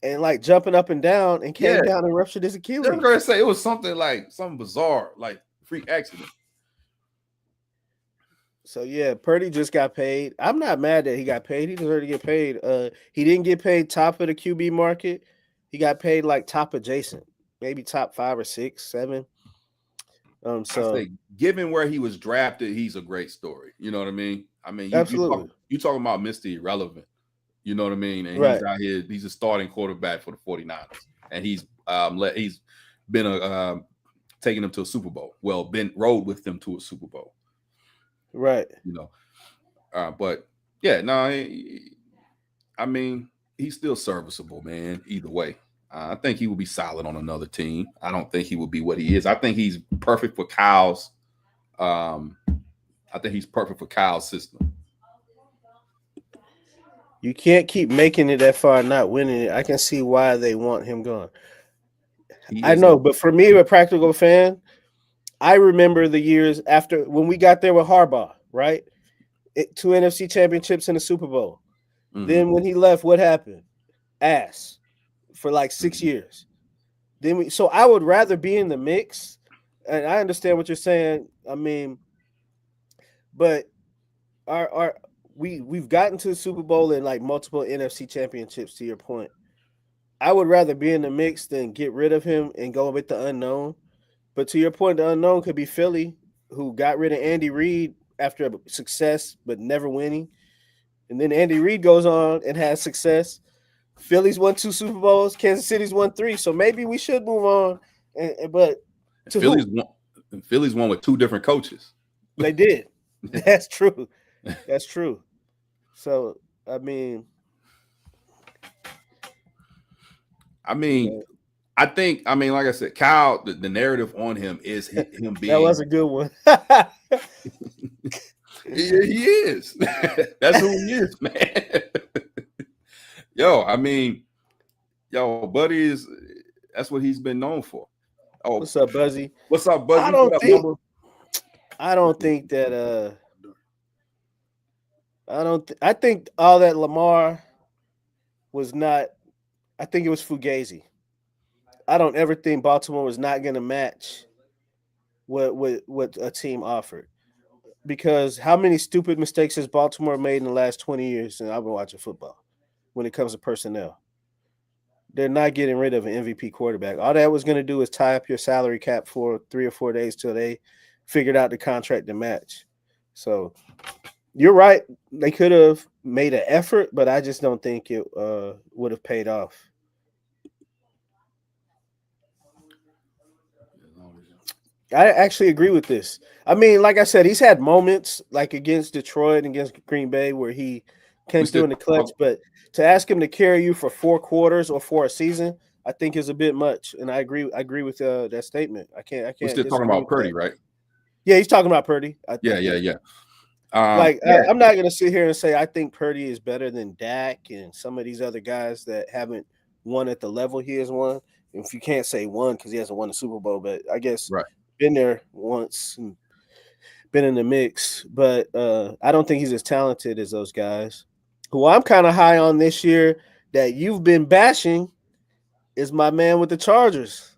and like jumping up and down and Yeah, came down and ruptured his they were Achilles. gonna say it was something like something bizarre, like freak accident. So yeah, Purdy just got paid. I'm not mad that he got paid. He deserved to get paid. He didn't get paid top of the QB market. He got paid like top adjacent, maybe top 5 or 6, 7. I So say, given where he was drafted, he's a great story. You know what I mean? I mean, absolutely you talking about Mr. Irrelevant. You know what I mean? And he's right, out here, he's a starting quarterback for the 49ers. And he's been taking them to a Super Bowl. Well, been rode with them to a Super Bowl, right. you know. But yeah, no, I mean, he's still serviceable, man. Either way, I think he will be solid on another team. I don't think he will be what he is. I think he's perfect for Kyle's. I think he's perfect for Kyle's system. You can't keep making it that far and not winning it. I can see why they want him gone. He I is a know, but for me, a practical fan, I remember the years after when we got there with Harbaugh, right? 2 NFC championships and a Super Bowl. mhm, Then when he left, what happened? Ass for like 6 mhm. years. So I would rather be in the mix. And I understand what you're saying. I mean, but we've gotten to the Super Bowl and like multiple NFC championships to your point. I would rather be in the mix than get rid of him and go with the unknown. But to your point, the unknown could be Philly, who got rid of Andy Reid after success but never winning. And then Andy Reid goes on and has success. Philly's won 2 Super Bowls. Kansas City's won 3. So maybe we should move on. But And to who? Philly's won with two different coaches. They did. That's true. That's true. So I mean, I you mean, know, I mean, like I said, Kyle, the narrative on him is him that being was a good one. he is. That's who he is, man. Yo, I mean, yo, Buddy is that's what he's been known for. Oh, What's up, Buzzy? what's up, I Buzzy? don't What up, think number? I don't think that I think all that Lamar was not. I think it was Fugazi. I don't ever think Baltimore was not going to match what a team offered, because how many stupid mistakes has Baltimore made in the last 20 years? And I've been watching football when it comes to personnel. They're not getting rid of an MVP quarterback. All that was going to do is tie up your salary cap for 3 or 4 days till they figured out the contract to match. So you're right. They could have made an effort, but I just don't think it would have paid off. I actually agree with this. I mean, like I said, he's had moments like against Detroit and against Green Bay where he We came still through in the clutch, but to ask him to carry you for 4 quarters or for a season, I think is a bit much. And I agree. I agree with that statement. I we're can't still talking disagree about with that. Purdy, right? Yeah, he's talking about Purdy. I Yeah, think. yeah, Yeah. yeah. Like Yeah. I'm not gonna sit here and say I think Purdy is better than Dak and some of these other guys that haven't won at the level he has won. If you can't say one because he hasn't won a Super Bowl, but I guess Right. been there once and been in the mix. But I don't think he's as talented as those guys. Who I'm kind of high on this year that you've been bashing is my man with the Chargers.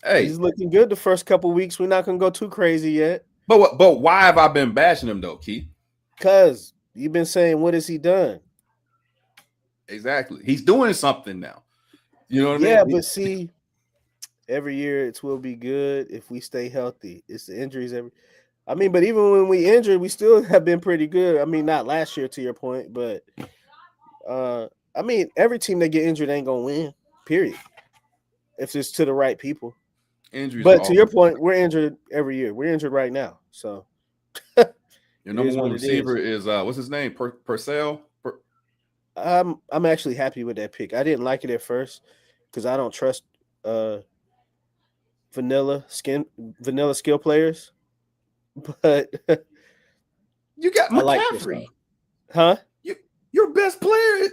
Hey, He's looking good the first couple weeks. We're not gonna go too crazy yet. but why have I been bashing him though, Keith? Cause you've been saying, what has he done? Exactly. He's doing something now. You know what I Yeah, mean? but see, every year it will be good if we stay healthy. It's the injuries I mean, but even when we injured, we still have been pretty good. I mean, not last year to your point, but I mean, every team that get injured ain't gonna win. Period. If it's to the right people. Injuries are But to your always point, we're injured every year. We're injured right now, so it your number is one what it receiver is. is what's his name? Purcell? I'm actually happy with that pick. I didn't like it at first because I don't trust uh vanilla skill players, but You got I like Purcell. McCaffrey. Huh? Your best player.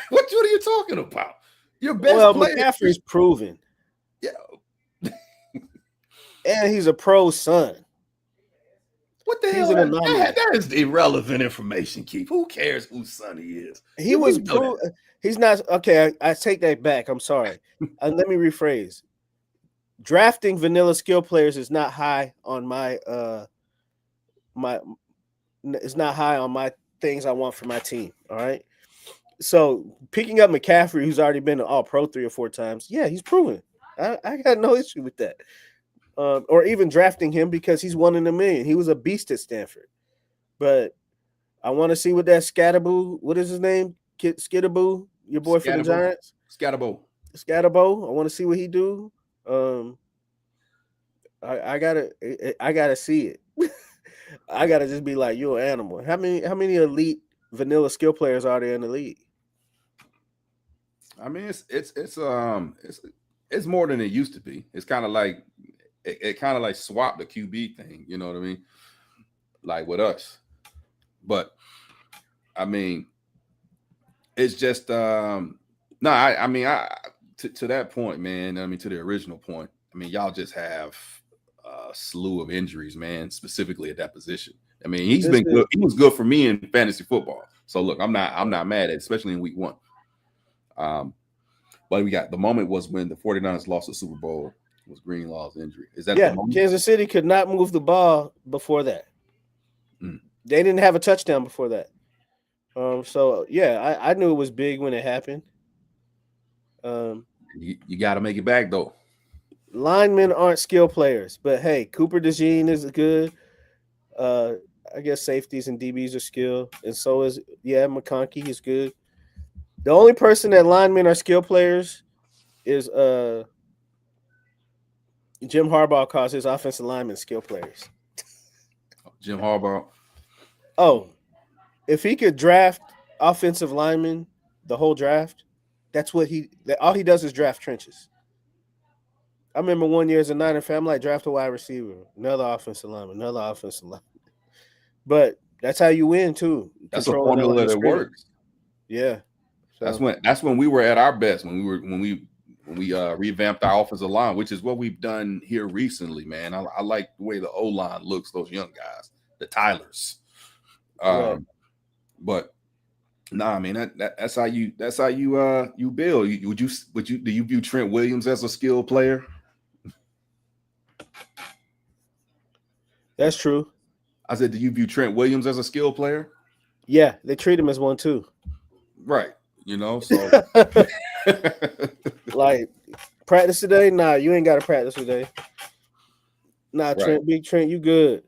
What are you talking about? Your best Well, player. McCaffrey's proven, Yeah. and he's a pro son. What the He's hell? an anomaly. That is irrelevant information, Keith. Who cares whose son he is? He We was know that. He's not okay. I take that back. I'm sorry. Let me rephrase. Drafting vanilla skill players is not high on my. It's not high on my things I want for my team. All right. So picking up McCaffrey, who's already been an All Pro 3 or 4 times, yeah, he's proven. I got no issue with that. Or even drafting him because he's 1 in a million. He was a beast at Stanford. But I want to see what that Scatterboo, what is his name? Skittaboo, your boy for the Giants? Scatterbo. Scatterbo. I want to see what he do. Um, I gotta see it. I gotta just be like, you're an animal. How many elite vanilla skill players are there in the league? I mean, it's more than it used to be. It's kind of like it kind of like swapped the QB thing. You know what I mean? Like with us, but I mean, it's just no. I mean, to that point, man. I mean, to the original point. I mean, y'all just have a slew of injuries, man. Specifically at that position. I mean, he's This been is good. He was good for me in fantasy football. So look, I'm not mad at it, especially in week 1. But we got the moment was when the 49ers lost the Super Bowl was Greenlaw's injury. Is that the yeah. moment? Kansas City could not move the ball before that. Mm. They didn't have a touchdown before that. So yeah, I knew it was big when it happened. Um, You got to make it back though. Linemen aren't skill players, but hey, Cooper DeJean is good. Uh, I guess safeties and DBs are skill, and so is McConkey is good. The only person that linemen are skill players is Jim Harbaugh calls his offensive linemen skill players. Jim Harbaugh. Oh, if he could draft offensive linemen the whole draft, that's what all he does is draft trenches. I remember one year as a Niner fan, I'm like, draft a wide receiver, another offensive lineman, another offensive lineman. But that's how you win too, That's a controlling the line formula of that scrimmage. works. Yeah. That's So when we were at our best, when we revamped our offensive line, which is what we've done here recently, man. I like the way the O line looks, those young guys, the Tylers. right. But nah, man, that's how you build. Do you view Trent Williams as a skilled player? That's true. I said, do you view Trent Williams as a skilled player? Yeah, they treat him as one too. Right. So Like practice today? Nah, you ain't got to practice today. Nah, right. Trent, Big Trent, you good.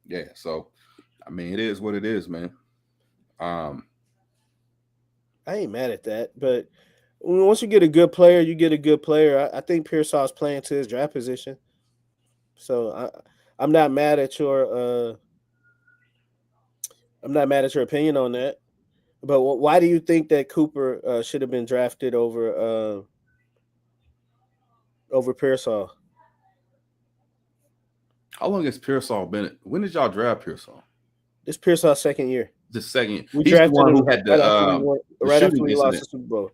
Yeah. So I mean, it is what it is, man. Um, I ain't mad at that, but once you get a good player, you get a good player. I think Pearsall's playing to his draft position, so I'm not mad at your opinion on that. But why do you think that Cooper should have been drafted over Pearsall? how long has Pearsall been? When did y'all draft Pearsall? This Pearsall's second year. The second. We He's the drafted one him who had the right after shooting we lost incident. the Super Bowl.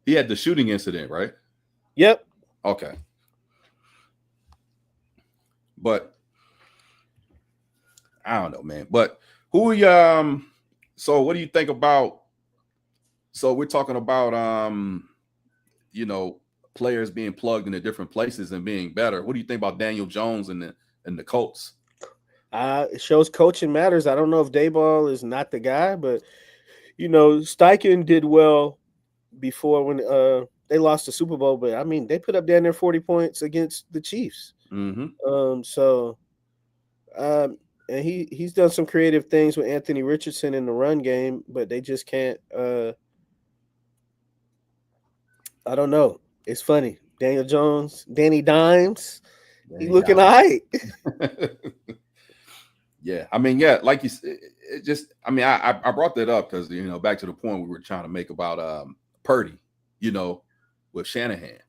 He had the shooting incident, right? Yep. Okay. But I don't know, man. But so what do you think about, so we're talking about players being plugged into different places and being better. What do you think about Daniel Jones and the Colts? It shows coaching matters. I don't know if Dayball is not the guy, but Steichen did well before when they lost the Super Bowl. But I mean, they put up down there 40 points against the Chiefs. Mm-hmm. And he's done some creative things with Anthony Richardson in the run game, but they just can't. I don't know. It's funny. Daniel Jones, Danny Dimes, he looking all right. Yeah, I mean, yeah, like you said, it just, I mean, I brought that up because back to the point we were trying to make about Purdy, with Shanahan.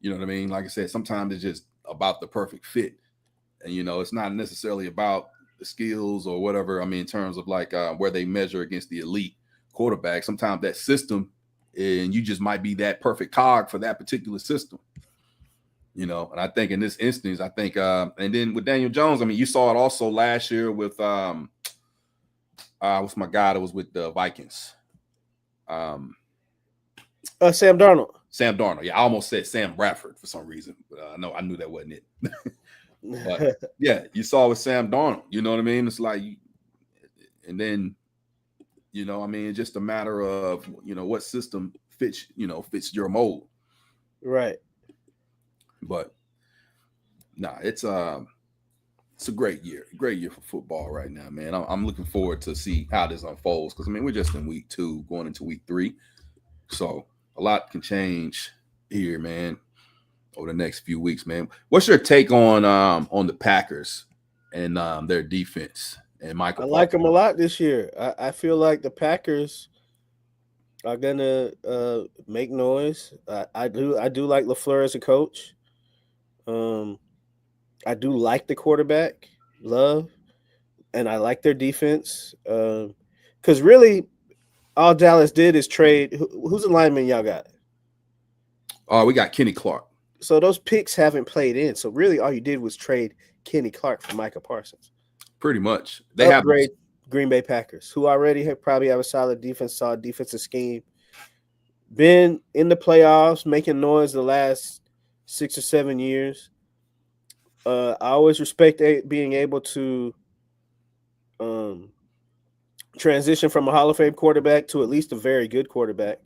You know what I mean? Like I said, sometimes it's just about the perfect fit, and it's not necessarily about the skills or whatever. I mean, in terms of like where they measure against the elite quarterback, sometimes that system, and you just might be that perfect cog for that particular system. And I think in this instance, and then with Daniel Jones, I mean, you saw it also last year with what's my guy that was with the Vikings? Sam Darnold. Sam Darnold. Yeah, I almost said Sam Bradford for some reason, but no, I knew that wasn't it. But yeah, you saw with Sam Darnold. You know what I mean? It's like, and then, I mean, it's just a matter of what system fits your mold. Right. But nah, it's a great year for football right now, man. I'm looking forward to see how this unfolds because I mean we're just in week 2, going into week 3, so a lot can change here, man, over the next few weeks, man. What's your take on the Packers and their defense and Michael? I like them a lot this year. I feel like the Packers are gonna make noise. I do like LaFleur as a coach. I do like the quarterback, Love, and I like their defense. Because really, all Dallas did is trade. Who's the lineman y'all got? We got Kenny Clark. So those picks haven't played in. So really, all you did was trade Kenny Clark for Micah Parsons. Pretty much, they upgrade Green Bay Packers, who already probably have a solid defensive scheme. Been in the playoffs, making noise the last 6 or 7 years. I always respect being able to transition from a Hall of Fame quarterback to at least a very good quarterback.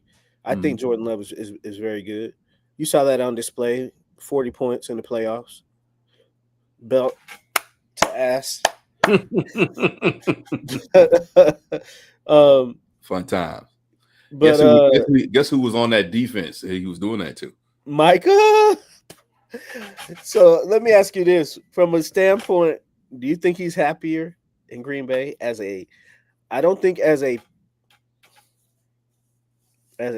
I think Jordan Love is very good. You saw that on display. 40 points in the playoffs. Belt to ass. um, Fun times. but Guess who was on that defense? He was doing that too. Micah. So let me ask you this: from a standpoint, do you think he's happier in Green Bay as a? I don't think as a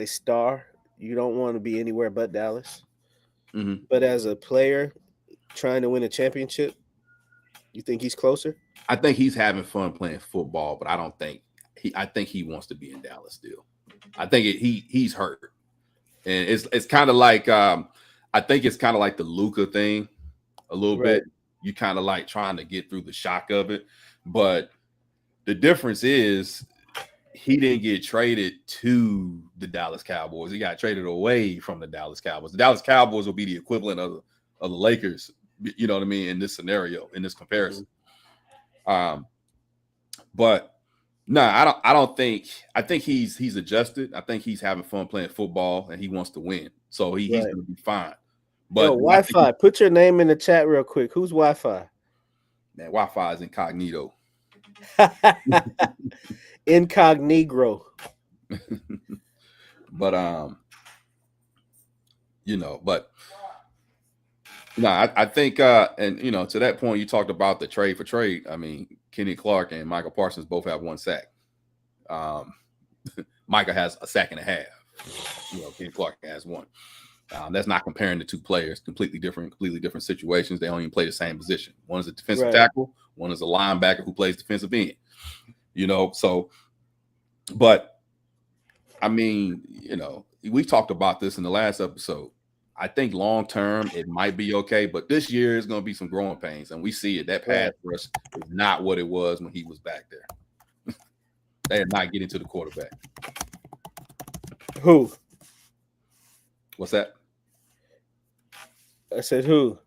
star, you don't want to be anywhere but Dallas. Mm-hmm. But as a player trying to win a championship, you think he's closer? I think he's having fun playing football, but I don't think he. I think he wants to be in Dallas still. I think he's hurt, and it's kind of like I think it's kind of like the Luka thing a little Right. bit. You kind of like trying to get through the shock of it, but the difference is he didn't get traded to the Dallas Cowboys. He got traded away from the Dallas Cowboys. The Dallas Cowboys will be the equivalent of the Lakers. You know what I mean in this scenario, in this comparison. But no, I don't think. I think he's adjusted. I think he's having fun playing football and he wants to win. So he's Right. going to be fine. Yo, But Wi-Fi. Put your name in the chat real quick. Who's Wi-Fi? man, Wi-Fi is incognito. Incognito. But but no, I think and to that point you talked about the trade for trade. I mean, Kenny Clark and Michael Parsons both have 1 sack. Micah has a sack and a half. Kenny Clark has 1. That's not comparing the two players. Completely different situations. They don't even play the same position. One is a defensive tackle. One is a linebacker who plays defensive end. So, but I mean, we talked about this in the last episode. I think long term it might be okay, but this year is going to be some growing pains, and we see it. That pass rush is not what it was when he was back there. They are not getting to the quarterback. Who? What's that? I said who?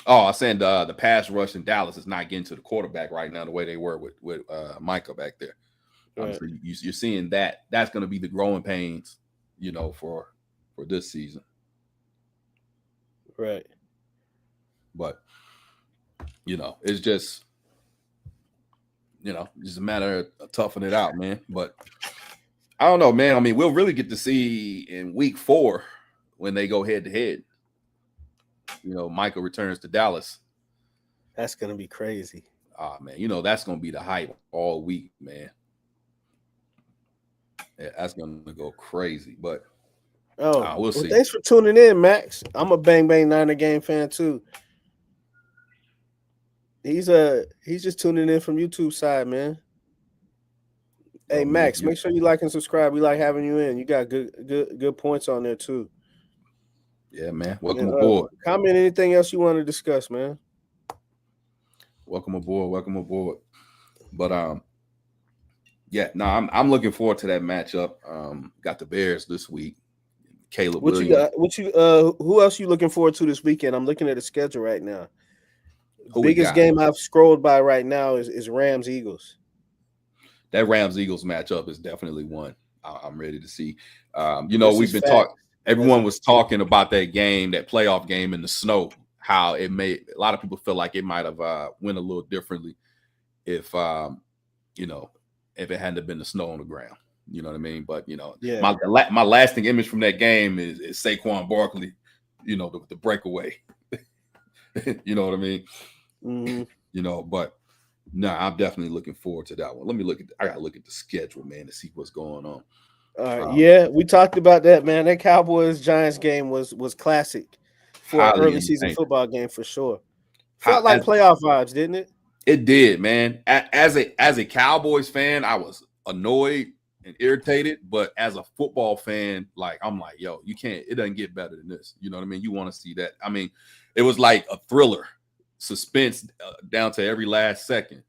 Oh, I said the pass rush in Dallas is not getting to the quarterback right now the way they were with Micah back there. Right. So you're seeing that. That's going to be the growing pains, for this season. Right. But it's just just a matter of toughing it out, man. But I don't know, man. I mean, we'll really get to see in week 4 when they go head to head. Michael returns to Dallas. That's gonna be crazy. Ah, man, that's gonna be the hype all week, man. Yeah, that's gonna go crazy. But we'll see. Thanks for tuning in, Max. I'm a Bang Bang Niner game fan too. He's just tuning in from YouTube side, man. Hey, Max, make sure you like and subscribe. We like having you in. You got good points on there too. Yeah, man. Welcome aboard. Comment anything else you want to discuss, man. Welcome aboard. But yeah, no, I'm looking forward to that matchup. Got the Bears this week. Caleb Williams. Who else you looking forward to this weekend? I'm looking at the schedule right now. Biggest game I've scrolled by right now is Rams Eagles. That Rams Eagles matchup is definitely one I'm ready to see. We've been talking. Everyone was talking about that game, that playoff game in the snow. How it made a lot of people feel like it might have went a little differently if if it hadn't been the snow on the ground. You know what I mean? But my lasting image from that game is Saquon Barkley. The breakaway. You know what I mean? Mm-hmm. But no, I'm definitely looking forward to that one. Let me look at. I gotta look at the schedule, man, to see what's going on. All right, yeah, we talked about that, man. That Cowboys Giants game was classic for an early season football game for sure. Felt like playoff vibes, didn't it? It did, man. As a Cowboys fan, I was annoyed and irritated, but as a football fan, I'm like, yo, you can't. It doesn't get better than this. You know what I mean? You want to see that? I mean, it was like a thriller, suspense down to every last second.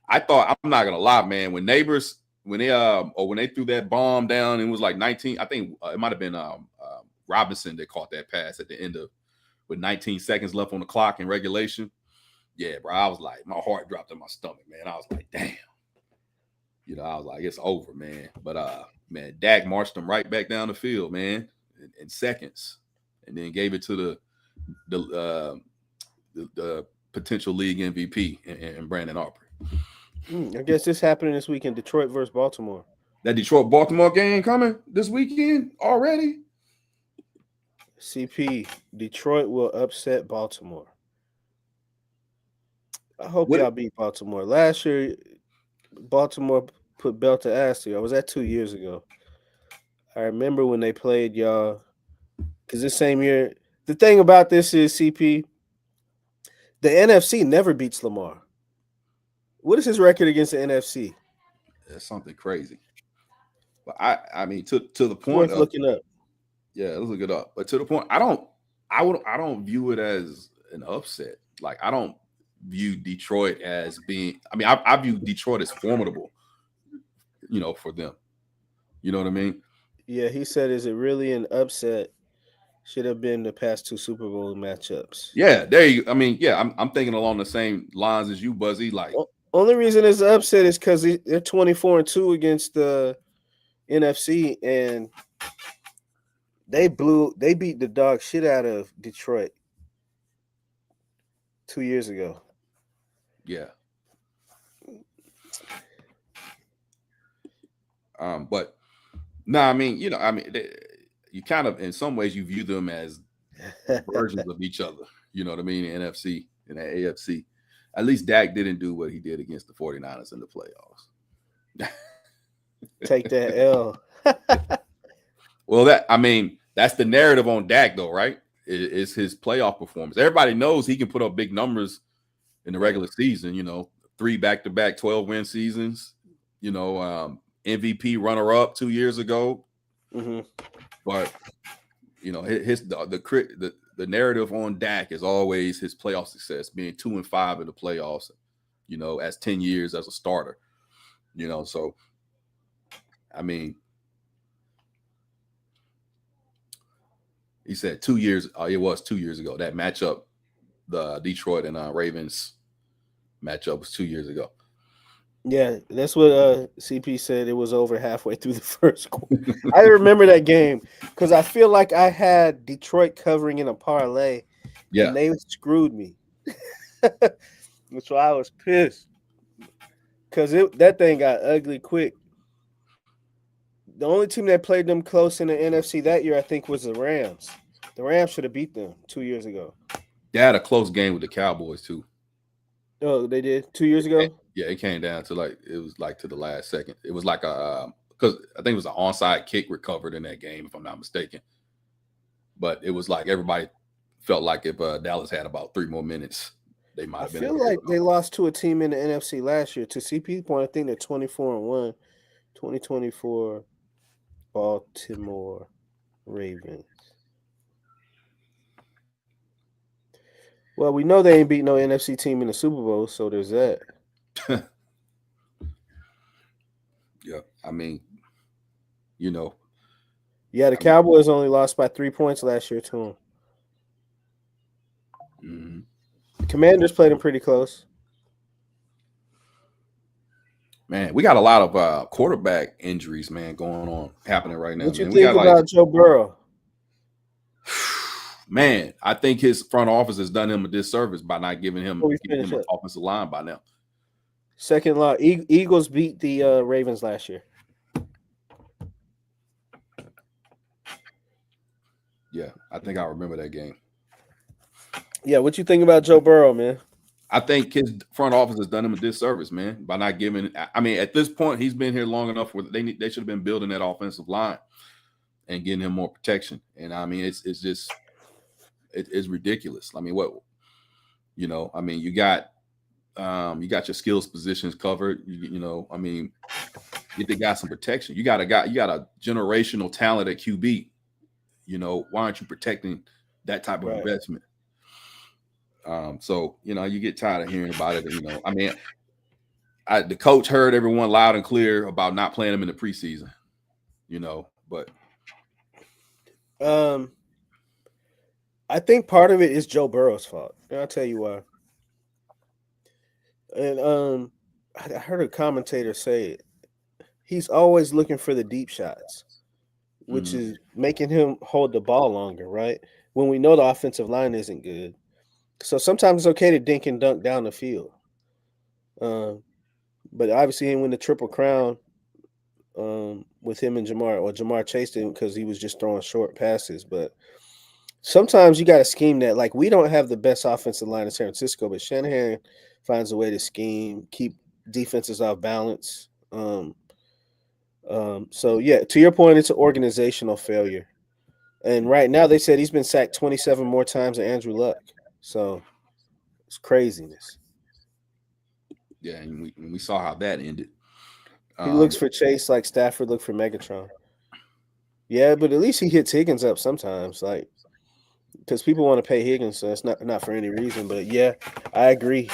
I thought, I'm not gonna lie, man. When they threw that bomb down, and it was like 19. I think it might have been Robinson that caught that pass at the end with 19 seconds left on the clock in regulation. Yeah, bro. I was like, my heart dropped in my stomach, man. I was like, damn. I was like, it's over, man. But man, Dak marched them right back down the field, man, in seconds, and then gave it to the potential league MVP and Brandon Harper. I guess this happening this weekend, Detroit versus Baltimore. That Detroit Baltimore game coming this weekend already. CP, Detroit will upset Baltimore. I hope What? y'all beat Baltimore. Last year, Baltimore put belt to ass to y'all. Was that 2 years ago? I remember when they played y'all. Because this same year, the thing about this is, CP, the NFC never beats Lamar. What is his record against the NFC? That's something crazy. But I mean, to the It's point worth of looking up. yeah, let's look it up. But to the point, I don't view it as an upset. Like I don't view Detroit as being. I mean, I view Detroit as formidable. For them. You know what I mean? Yeah, he said, is it really an upset? Should have been the past two Super Bowl matchups. Yeah, there you. I mean, yeah, I'm thinking along the same lines as you, Buzzy. Like, Only reason it's an upset is because they're 24-2 against the NFC, and they beat the dog shit out of Detroit 2 years ago. yeah. But no, I mean, you kind of, in some ways, you view them as versions of each other. You know what I mean? The NFC and the AFC. At least Dak didn't do what he did against the 49ers in the playoffs. Take that L. Well, that's the narrative on Dak, though, right? It's his playoff performance. Everybody knows he can put up big numbers in the regular season. 3 back-to-back 12-win seasons. MVP runner-up 2 years ago. Mm-hmm. But the narrative on Dak is always his playoff success, being 2-5 in the playoffs. As 10 years as a starter. So I mean, he said 2 years. It was 2 years ago. That matchup, the Detroit and Ravens matchup, was 2 years ago. Yeah, that's what CP said. It was over halfway through the first quarter. I remember that game because I feel like I had Detroit covering in a parlay, Yeah, and they screwed me. That's why I was pissed because that thing got ugly quick. The only team that played them close in the NFC that year, I think, was the Rams. The Rams should have beat them 2 years ago. they had a close game with the Cowboys too. Oh, they did 2 years ago. Yeah, it came down to to the last second. It was like because I think it was an onside kick recovered in that game, if I'm not mistaken. But it was like everybody felt like if Dallas had about 3 more minutes, they might I have been feel able to like pull it they off. lost to a team in the NFC last year. To CP point, I think they're 24-1, 2024 Baltimore Ravens. Well, we know they ain't beat no NFC team in the Super Bowl, so there's that. Yeah, I mean, you know, Yeah, the I mean, Cowboys only lost by 3 points last year to them. mhm. The Commanders played them pretty close. Man, we got a lot of quarterback injuries, man, going on happening right now, What you man. We think got about Joe Burrow? man, I think his front office has done him a disservice by not giving Before him we giving finish him an up, offensive line by now. second law, Eagles beat the Ravens last year. Yeah, I think I remember that game. Yeah, what you think about Joe Burrow, man? I think his front office has done him a disservice, man, by not giving. I mean, at this point, he's been here long enough where they should have been building that offensive line and getting him more protection. And I mean, it's just it's ridiculous. I mean, I mean, you got your skills positions covered. I mean, get the guy some protection. You got a generational talent at QB. Why aren't you protecting that type of Right. investment? So you get tired of hearing about it. I mean, the coach heard everyone loud and clear about not playing him in the preseason. But I think part of it is Joe Burrow's fault. And I'll tell you why. And I heard a commentator say it. he's always looking for the deep shots, which Mhm. is making him hold the ball longer, right? When we know the offensive line isn't good. So sometimes it's okay to dink and dunk down the field. Um, but obviously he didn't win the triple crown with him and Jamar, or Jamar chased him because he was just throwing short passes. But sometimes you got to scheme that. Like, we don't have the best offensive line in San Francisco, but Shanahan finds a way to scheme, keep defenses off balance. So yeah, to your point, it's an organizational failure. And right now, they said he's been sacked 27 more times than Andrew Luck. So it's craziness. Yeah, and we saw how that ended. He looks Um, for Chase like Stafford looked for Megatron. Yeah, but at least he hits Higgins up sometimes, like because people want to pay Higgins, so it's not for any reason. But yeah, I agree.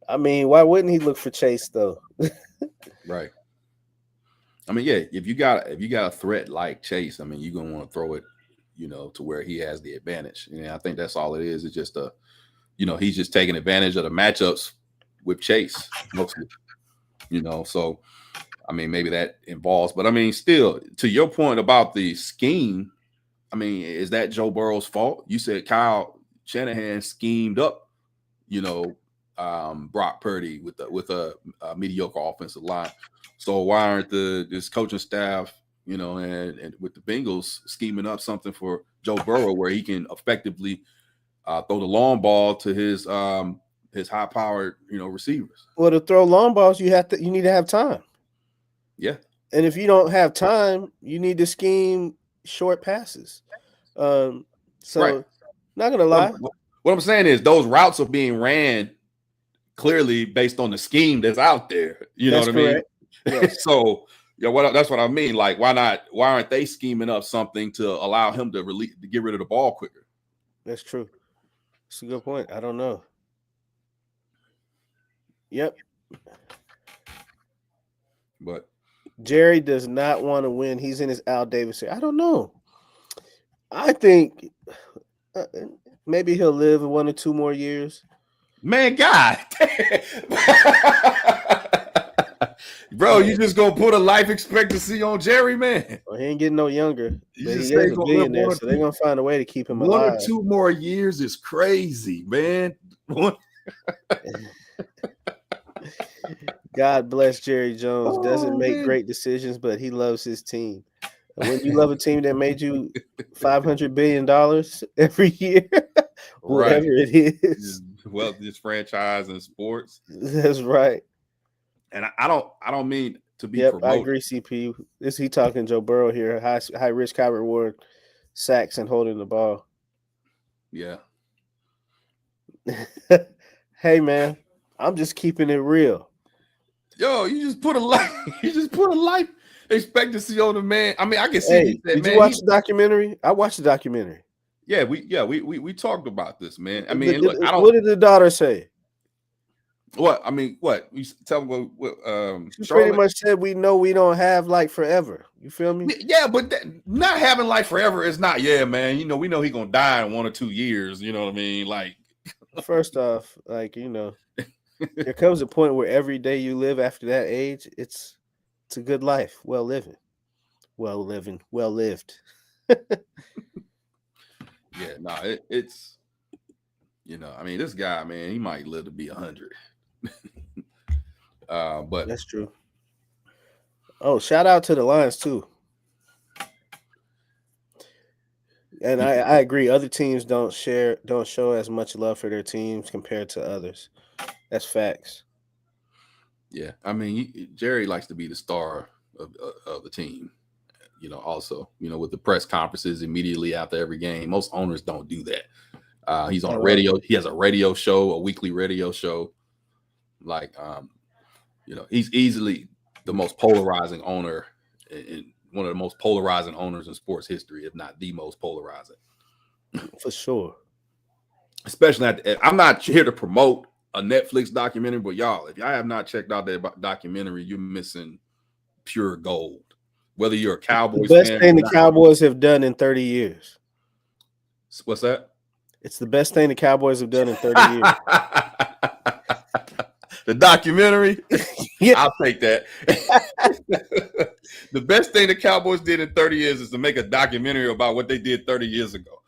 I mean, why wouldn't he look for Chase though? right. I mean, yeah, if you got a threat like Chase, I mean, you're gonna want to throw it, to where he has the advantage. And I think that's all it is. It's just he's just taking advantage of the matchups with Chase mostly. So I mean, maybe that involves, but I mean, still, to your point about the scheme, I mean, is that Joe Burrow's fault? You said Kyle Shanahan schemed up, you know, Brock Purdy with a mediocre offensive line. So why aren't this coaching staff, and with the Bengals scheming up something for Joe Burrow where he can effectively throw the long ball to his high powered receivers? Well, to throw long balls, you need to have time. Yeah, And if you don't have time, you need to scheme short passes. Um, right. so not gonna What, lie, what I'm saying is those routes are being ran clearly based on the scheme that's out there. You know that's what I mean? correct. Yes, So that's what I mean. Like, why aren't they scheming up something to allow him to get rid of the ball quicker? that's true. That's a good point. I don't know. Yep, But Jerry does not want to win. He's in his Al Davis here. I don't know. I think uh, maybe he'll live 1 or 2 more years. man, God, bro, Uh, you just gonna put a life expectancy on Jerry, man? well, he ain't getting no younger, You but just he say is he's a gonna live billionaire, so they're gonna find a way to keep him one or alive. two more years is crazy, man. God bless Jerry Jones. Doesn't Oh make man, great decisions, but he loves his team. And when you love a team that made you $500 billion every year, whatever right. it is, Wealthiest franchise in sports. that's right. And I don't mean to be Yep, I promoted. agree. CP, this he talking Joe Burrow here. High risk, high reward, sacks and holding the ball. Yeah. Hey man, I'm just keeping it real. Yo, you just put a life, expectancy on the man. I mean, I can see you Hey, said, did you man, watch the documentary? I watched the documentary. we talked about this, man. I mean, look, I don't What did the daughter say? what you tell me what She pretty Charlotte. much said we know we don't have like forever. You feel me? Yeah, but not having life forever is not, yeah, man. We know he gonna die in 1 or 2 years. You know what I mean? Like, First off, like there comes a point where every day you live after that age, it's a good life, well living, well lived. yeah, no, it's I mean, this guy, man, he might live to be 100. But That's true. Oh, shout out to the Lions too. And I agree. Other teams don't show as much love for their teams compared to others. That's facts. yeah, I mean, Jerry likes to be the star of the team. Also, with the press conferences immediately after every game. Most owners don't do that. He's on a Right. radio. He has a radio show, a weekly radio show. Like, he's easily the most polarizing owner, and one of the most polarizing owners in sports history, if not the most polarizing. For sure. Especially I'm not here to promote a Netflix documentary, but y'all, if y'all have not checked out that documentary, you're missing pure gold. Whether you're a The Cowboys best fan thing or the not. Cowboys have done in 30 years. What's that? It's the best thing the Cowboys have done in 30 years. The documentary. Yeah. I'll take that. The best thing the Cowboys did in 30 years is to make a documentary about what they did 30 years ago.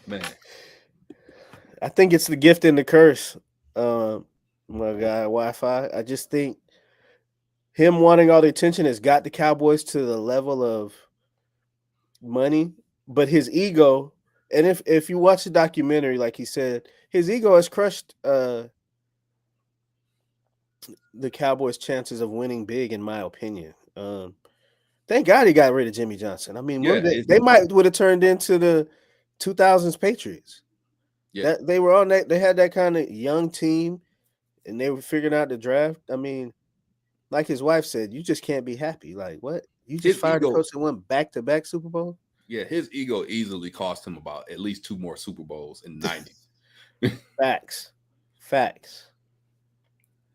Man. I think it's the gift and the curse. My guy, Wi-Fi. I just think him wanting all the attention has got the Cowboys to the level of money, but his ego. And if you watch the documentary, like he said, his ego has crushed the Cowboys' chances of winning big, in my opinion. Thank God he got rid of Jimmy Johnson. I mean, Yeah, they might would have turned into the 2000s Patriots. yeah. That they were on that. They had that kind of young team, and they were figuring out the draft. I mean, like his wife said, you just can't be happy. Like what? You just His fired the ego, coach that won back-to-back Super Bowl? yeah, his ego easily cost him about at least 2 more Super Bowls in the 90s. Facts.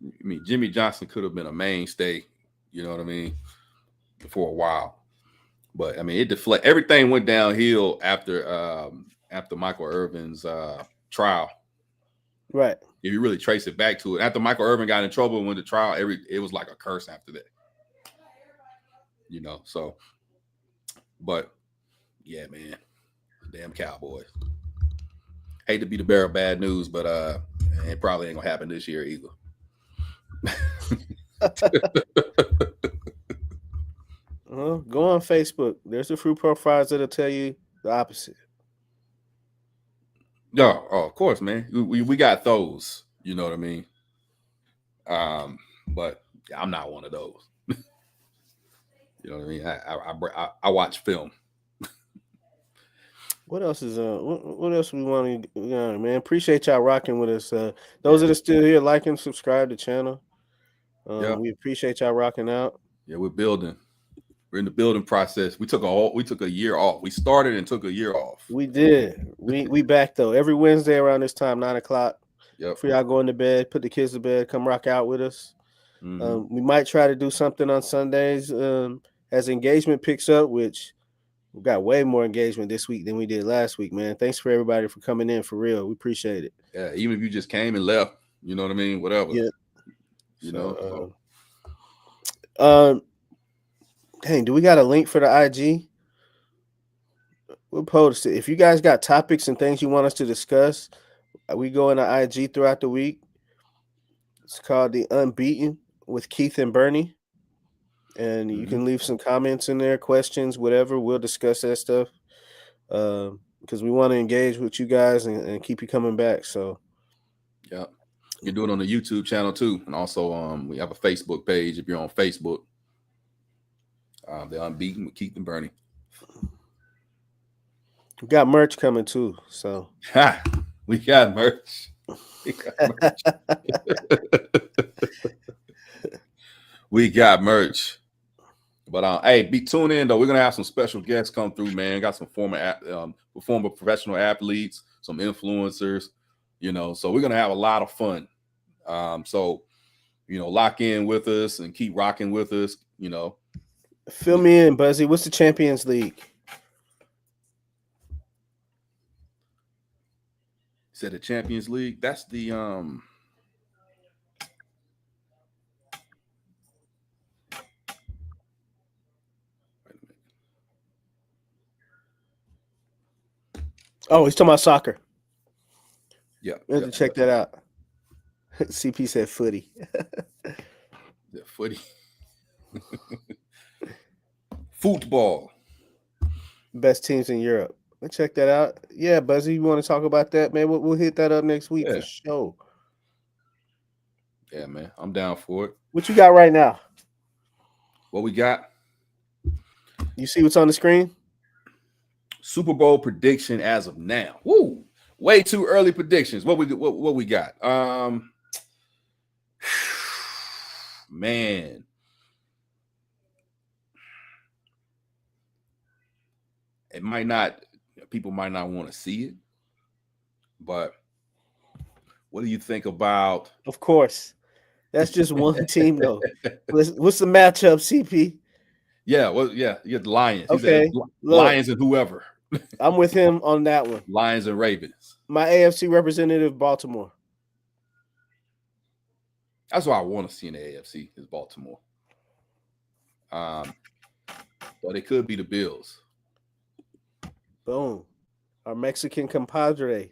I mean, Jimmy Johnson could have been a mainstay, you know what I mean, for a while. But I mean, it deflect everything went downhill after Michael Irvin's trial. Right. If you really trace it back to it, after Michael Irvin got in trouble and went to trial, it was like a curse after that. You know, so but yeah, man. Damn Cowboys. Hate to be the bearer of bad news, but it probably ain't gonna happen this year either. Go on Facebook. There's a few profiles that'll tell you the opposite. Yeah, oh, of course, man. We got those. You know what I mean? But I'm not one of those. You know what I mean? I watch film. What else is what else we want to man? Appreciate y'all rocking with us. Those that are still here, like and subscribe to the channel. Yeah. We appreciate y'all rocking out. Yeah, we're building. We're in the building process. We took a year off. We started and took a year off. We did. We back though. Every Wednesday around this time, 9:00. Yep. For y'all going to bed, put the kids to bed, come rock out with us. Mm-hmm. We might try to do something on Sundays as engagement picks up, which we got way more engagement this week than we did last week, man. Thanks for everybody for coming in, for real. We appreciate it. Yeah, even if you just came and left, you know what I mean? Whatever. Yeah. You know. Dang, do we got a link for the IG? We'll post it. If you guys got topics and things you want us to discuss, we go in the IG throughout the week. It's called The Unbeaten with Keith and Bernie. And you can leave some comments in there, questions, whatever. We'll discuss that stuff because we want to engage with you guys and keep you coming back. So, yeah, you can do it on the YouTube channel too, and also we have a Facebook page. If you're on Facebook, The Unbeaten with Keith and Bernie. We got merch coming too. So we got merch. We got merch. But hey, be tuned in though. We're gonna have some special guests come through, man. Got some former professional athletes, some influencers, you know. So we're gonna have a lot of fun. So you know, lock in with us and keep rocking with us. You know, fill me in, Buzzy. What's the Champions League? Said the Champions League. That's the Oh, he's talking about soccer. Yeah, we have to check that out. CP said footy. Yeah, footy. Football. Best teams in Europe. Let's check that out. Yeah, Buzzy, you want to talk about that, man? We'll hit that up next week for sure. Yeah, man. I'm down for it. What you got right now? What we got? You see what's on the screen? Super Bowl prediction as of now. Woo! Way too early predictions. What we got? Man. It might not, people might not want to see it, but what do you think about? Of course. That's just one team, though. What's the matchup, CP? Yeah, well, yeah, you got the Lions. Okay. Lions and whoever. I'm with him on that one. Lions and Ravens. My AFC representative, Baltimore. That's what I want to see in the AFC is Baltimore. Um, but it could be the Bills. Boom. Our Mexican compadre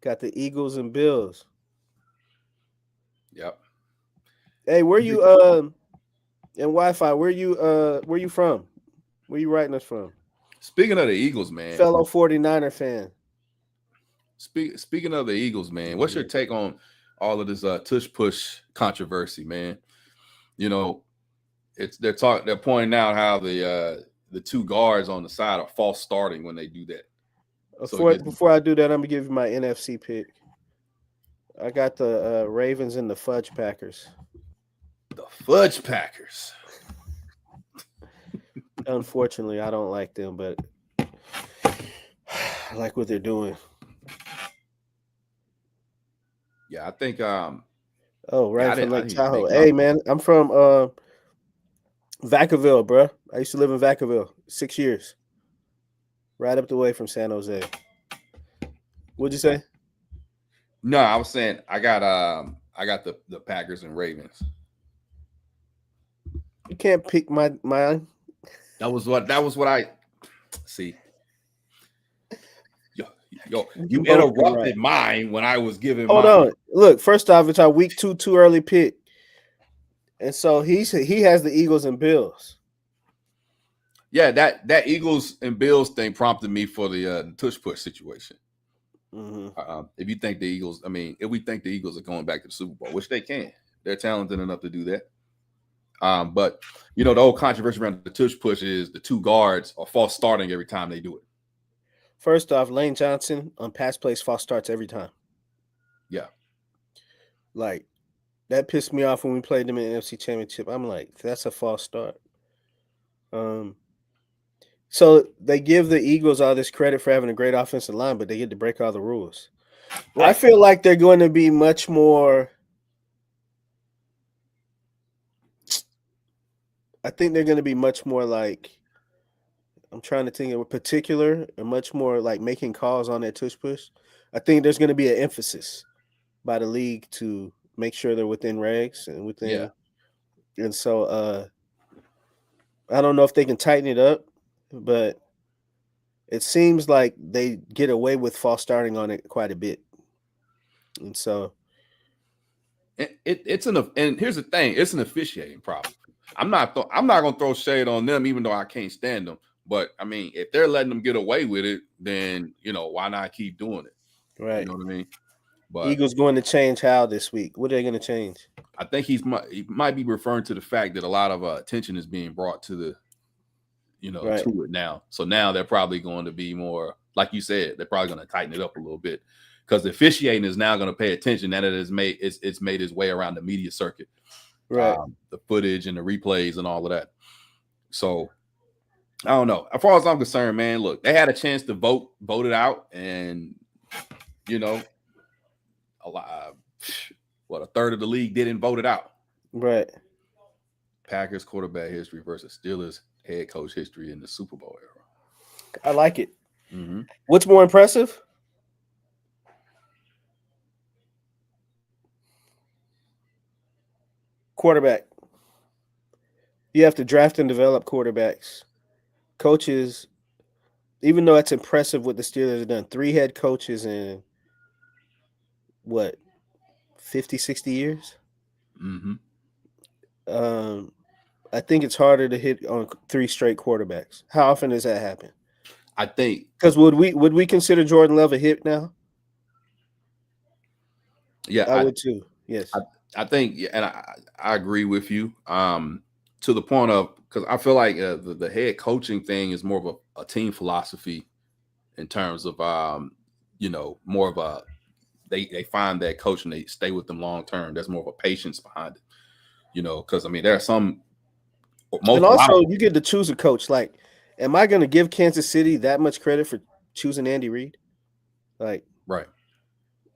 got the Eagles and Bills. Yep. Hey, where you and Wi-Fi? Where you from? Where you writing us from? Speaking of the Eagles, man. Fellow 49er fan. Speaking of the Eagles, man, what's your take on all of this tush push controversy, man? You know, they're pointing out how the two guards on the side are false starting when they do that. Before I do that, I'm gonna give you my NFC pick. I got the Ravens and the Fudge Packers. The Fudge Packers. Unfortunately, I don't like them, but I like what they're doing. Yeah, I think right from Lake Tahoe. Hey man, I'm from Vacaville, bro. I used to live in Vacaville 6 years. Right up the way from San Jose. What'd you say? No, I was saying I got the Packers and Ravens. You can't pick mine. That was what I see. You interrupted mine when I was giving. Hold on. Look, first off, it's our week 2 too early pick, and so he has the Eagles and Bills. Yeah, that Eagles and Bills thing prompted me for the tush push situation. Mm-hmm. If you think the Eagles, if we think the Eagles are going back to the Super Bowl, which they can, they're talented enough to do that. But the whole controversy around the tush push is the two guards are false starting every time they do it. First off, Lane Johnson on pass plays false starts every time. Yeah. Like, that pissed me off when we played them in the NFC Championship. I'm like, that's a false start. So they give the Eagles all this credit for having a great offensive line, but they get to break all the rules. Right. I feel like they're going to be much more. I think they're going to be much more like. I'm trying to think of particular and much more like making calls on that tush push. I think there's going to be an emphasis by the league to make sure they're within regs and within. Yeah. And so I don't know if they can tighten it up, but it seems like they get away with false starting on it quite a bit. And so and here's the thing, it's an officiating problem. I'm not going to throw shade on them, even though I can't stand them. But if they're letting them get away with it, then why not keep doing it? Right. You know what I mean? But Eagles going to change how this week? What are they going to change? I think he might be referring to the fact that a lot of attention is being brought to the, right. to it now. So now they're probably going to be more, like you said, they're probably going to tighten it up a little bit because the officiating is now going to pay attention. Now that it's made its way around the media circuit, right? The footage and the replays and all of that. So I don't know. As far as I'm concerned, man, look, they had a chance to vote it out, and a third of the league didn't vote it out. Right. Packers quarterback history versus Steelers head coach history in the Super Bowl era. I like it. Mm-hmm. What's more impressive? Quarterback. You have to draft and develop quarterbacks. Coaches, even though it's impressive what the Steelers have done, 3 head coaches in what, 50, 60 years? Mm-hmm. I think it's harder to hit on 3 straight quarterbacks. How often does that happen? I think because would we consider Jordan Love a hit now? Yeah, I would too. Yes, I think, and I agree with you. To the point of, because I feel like the head coaching thing is more of a team philosophy in terms of more of a they find that coach and they stay with them long term. There's more of a patience behind it, because there are some. And also, you get to choose a coach. Like, am I going to give Kansas City that much credit for choosing Andy Reid? Like, right.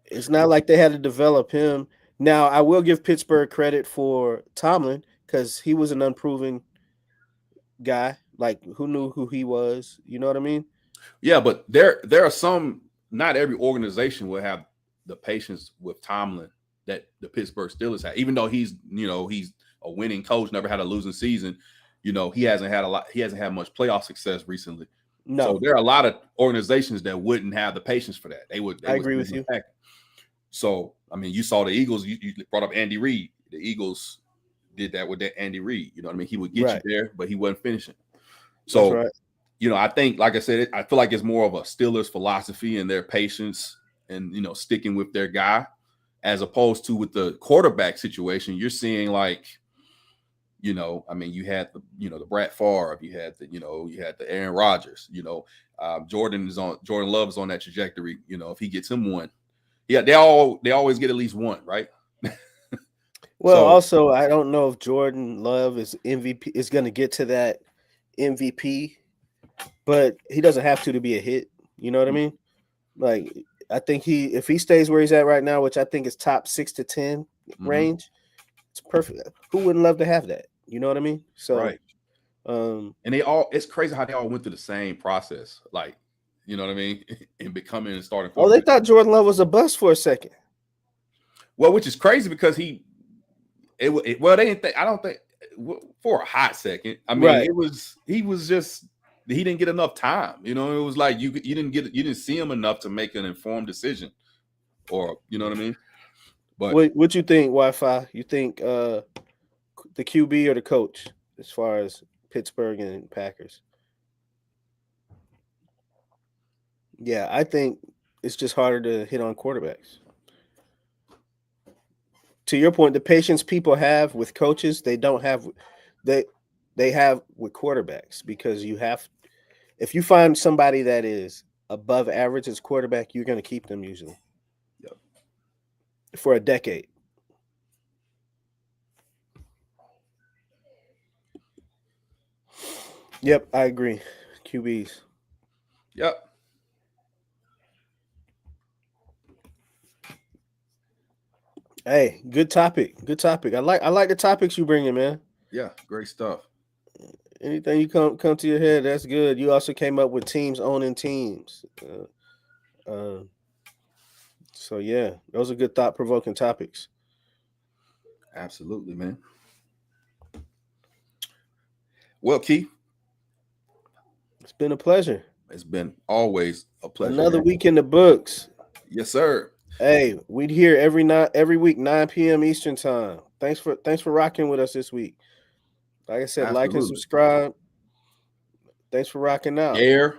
It's not like they had to develop him. Now, I will give Pittsburgh credit for Tomlin because he was an unproven guy. Like, who knew who he was? You know what I mean? Yeah, but there are some. Not every organization will have the patience with Tomlin that the Pittsburgh Steelers had. Even though he's a winning coach, never had a losing season, he hasn't had much playoff success recently. So No, there are a lot of organizations that wouldn't have the patience for that. They would I agree send with him you. back. So I mean, you saw the Eagles. You brought up Andy Reid. The Eagles did that with that Andy Reid. You know what I mean? He would get Right. you there, but he wasn't finishing. That's So right. I think, like I said, I feel like it's more of a Steelers philosophy and their patience and sticking with their guy, as opposed to with the quarterback situation. You're seeing like, I mean, you had the Brett Favre, you had the Aaron Rodgers. Jordan Love is on that trajectory. If he gets him one, yeah, they always get at least one, right? Well, So also, I don't know if Jordan Love is MVP is going to get to that MVP, but he doesn't have to be a hit. You know what I mean? Like, I think if he stays where he's at right now, which I think is top 6 to 10 range, it's perfect. Who wouldn't love to have that? You know what I mean? So, right. And it's crazy how they all went through the same process. Like, you know what I mean? And becoming and starting oh, they quarterback. thought Jordan Love was a bust for a second. Well, which is crazy because they didn't think, I don't think for a hot second. I mean, Right. he didn't get enough time. It was like you didn't see him enough to make an informed decision, or you know what I mean? But What you think, Wi-Fi? You think the QB or the coach as far as Pittsburgh and Packers? Yeah, I think it's just harder to hit on quarterbacks. To your point, the patience people have with coaches, they don't have they have with quarterbacks, because if you find somebody that is above average as quarterback, you're going to keep them usually. Yep. For a decade. Yep, I agree. QBs. Yep. Hey, good topic. Good topic. I like the topics you bring in, man. Yeah, great stuff. Anything you come to your head, that's good. You also came up with teams owning teams. So yeah, those are good thought provoking topics. Absolutely, man. Well, Keith, It's been a pleasure. it's been always a pleasure, Another man. week in the books. Yes, sir. Hey, we'd here every week 9 p.m. Eastern time. Thanks for rocking with us this week. Like I said, like and Absolutely. subscribe. Thanks for rocking out. Share.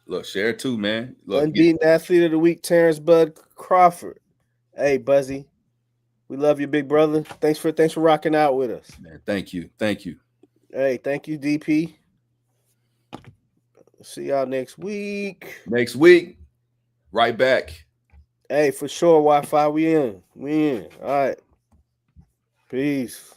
Look, share too, man. Look, Unbeaten athlete of the week, Terrence Bud Crawford. Hey, Buzzy. We love you, big brother. Thanks for rocking out with us. man. Thank you. Thank you. Hey, thank you, DP. See y'all next week. Next week, right back. Hey, for sure, Wi-Fi. We in. All right. Peace.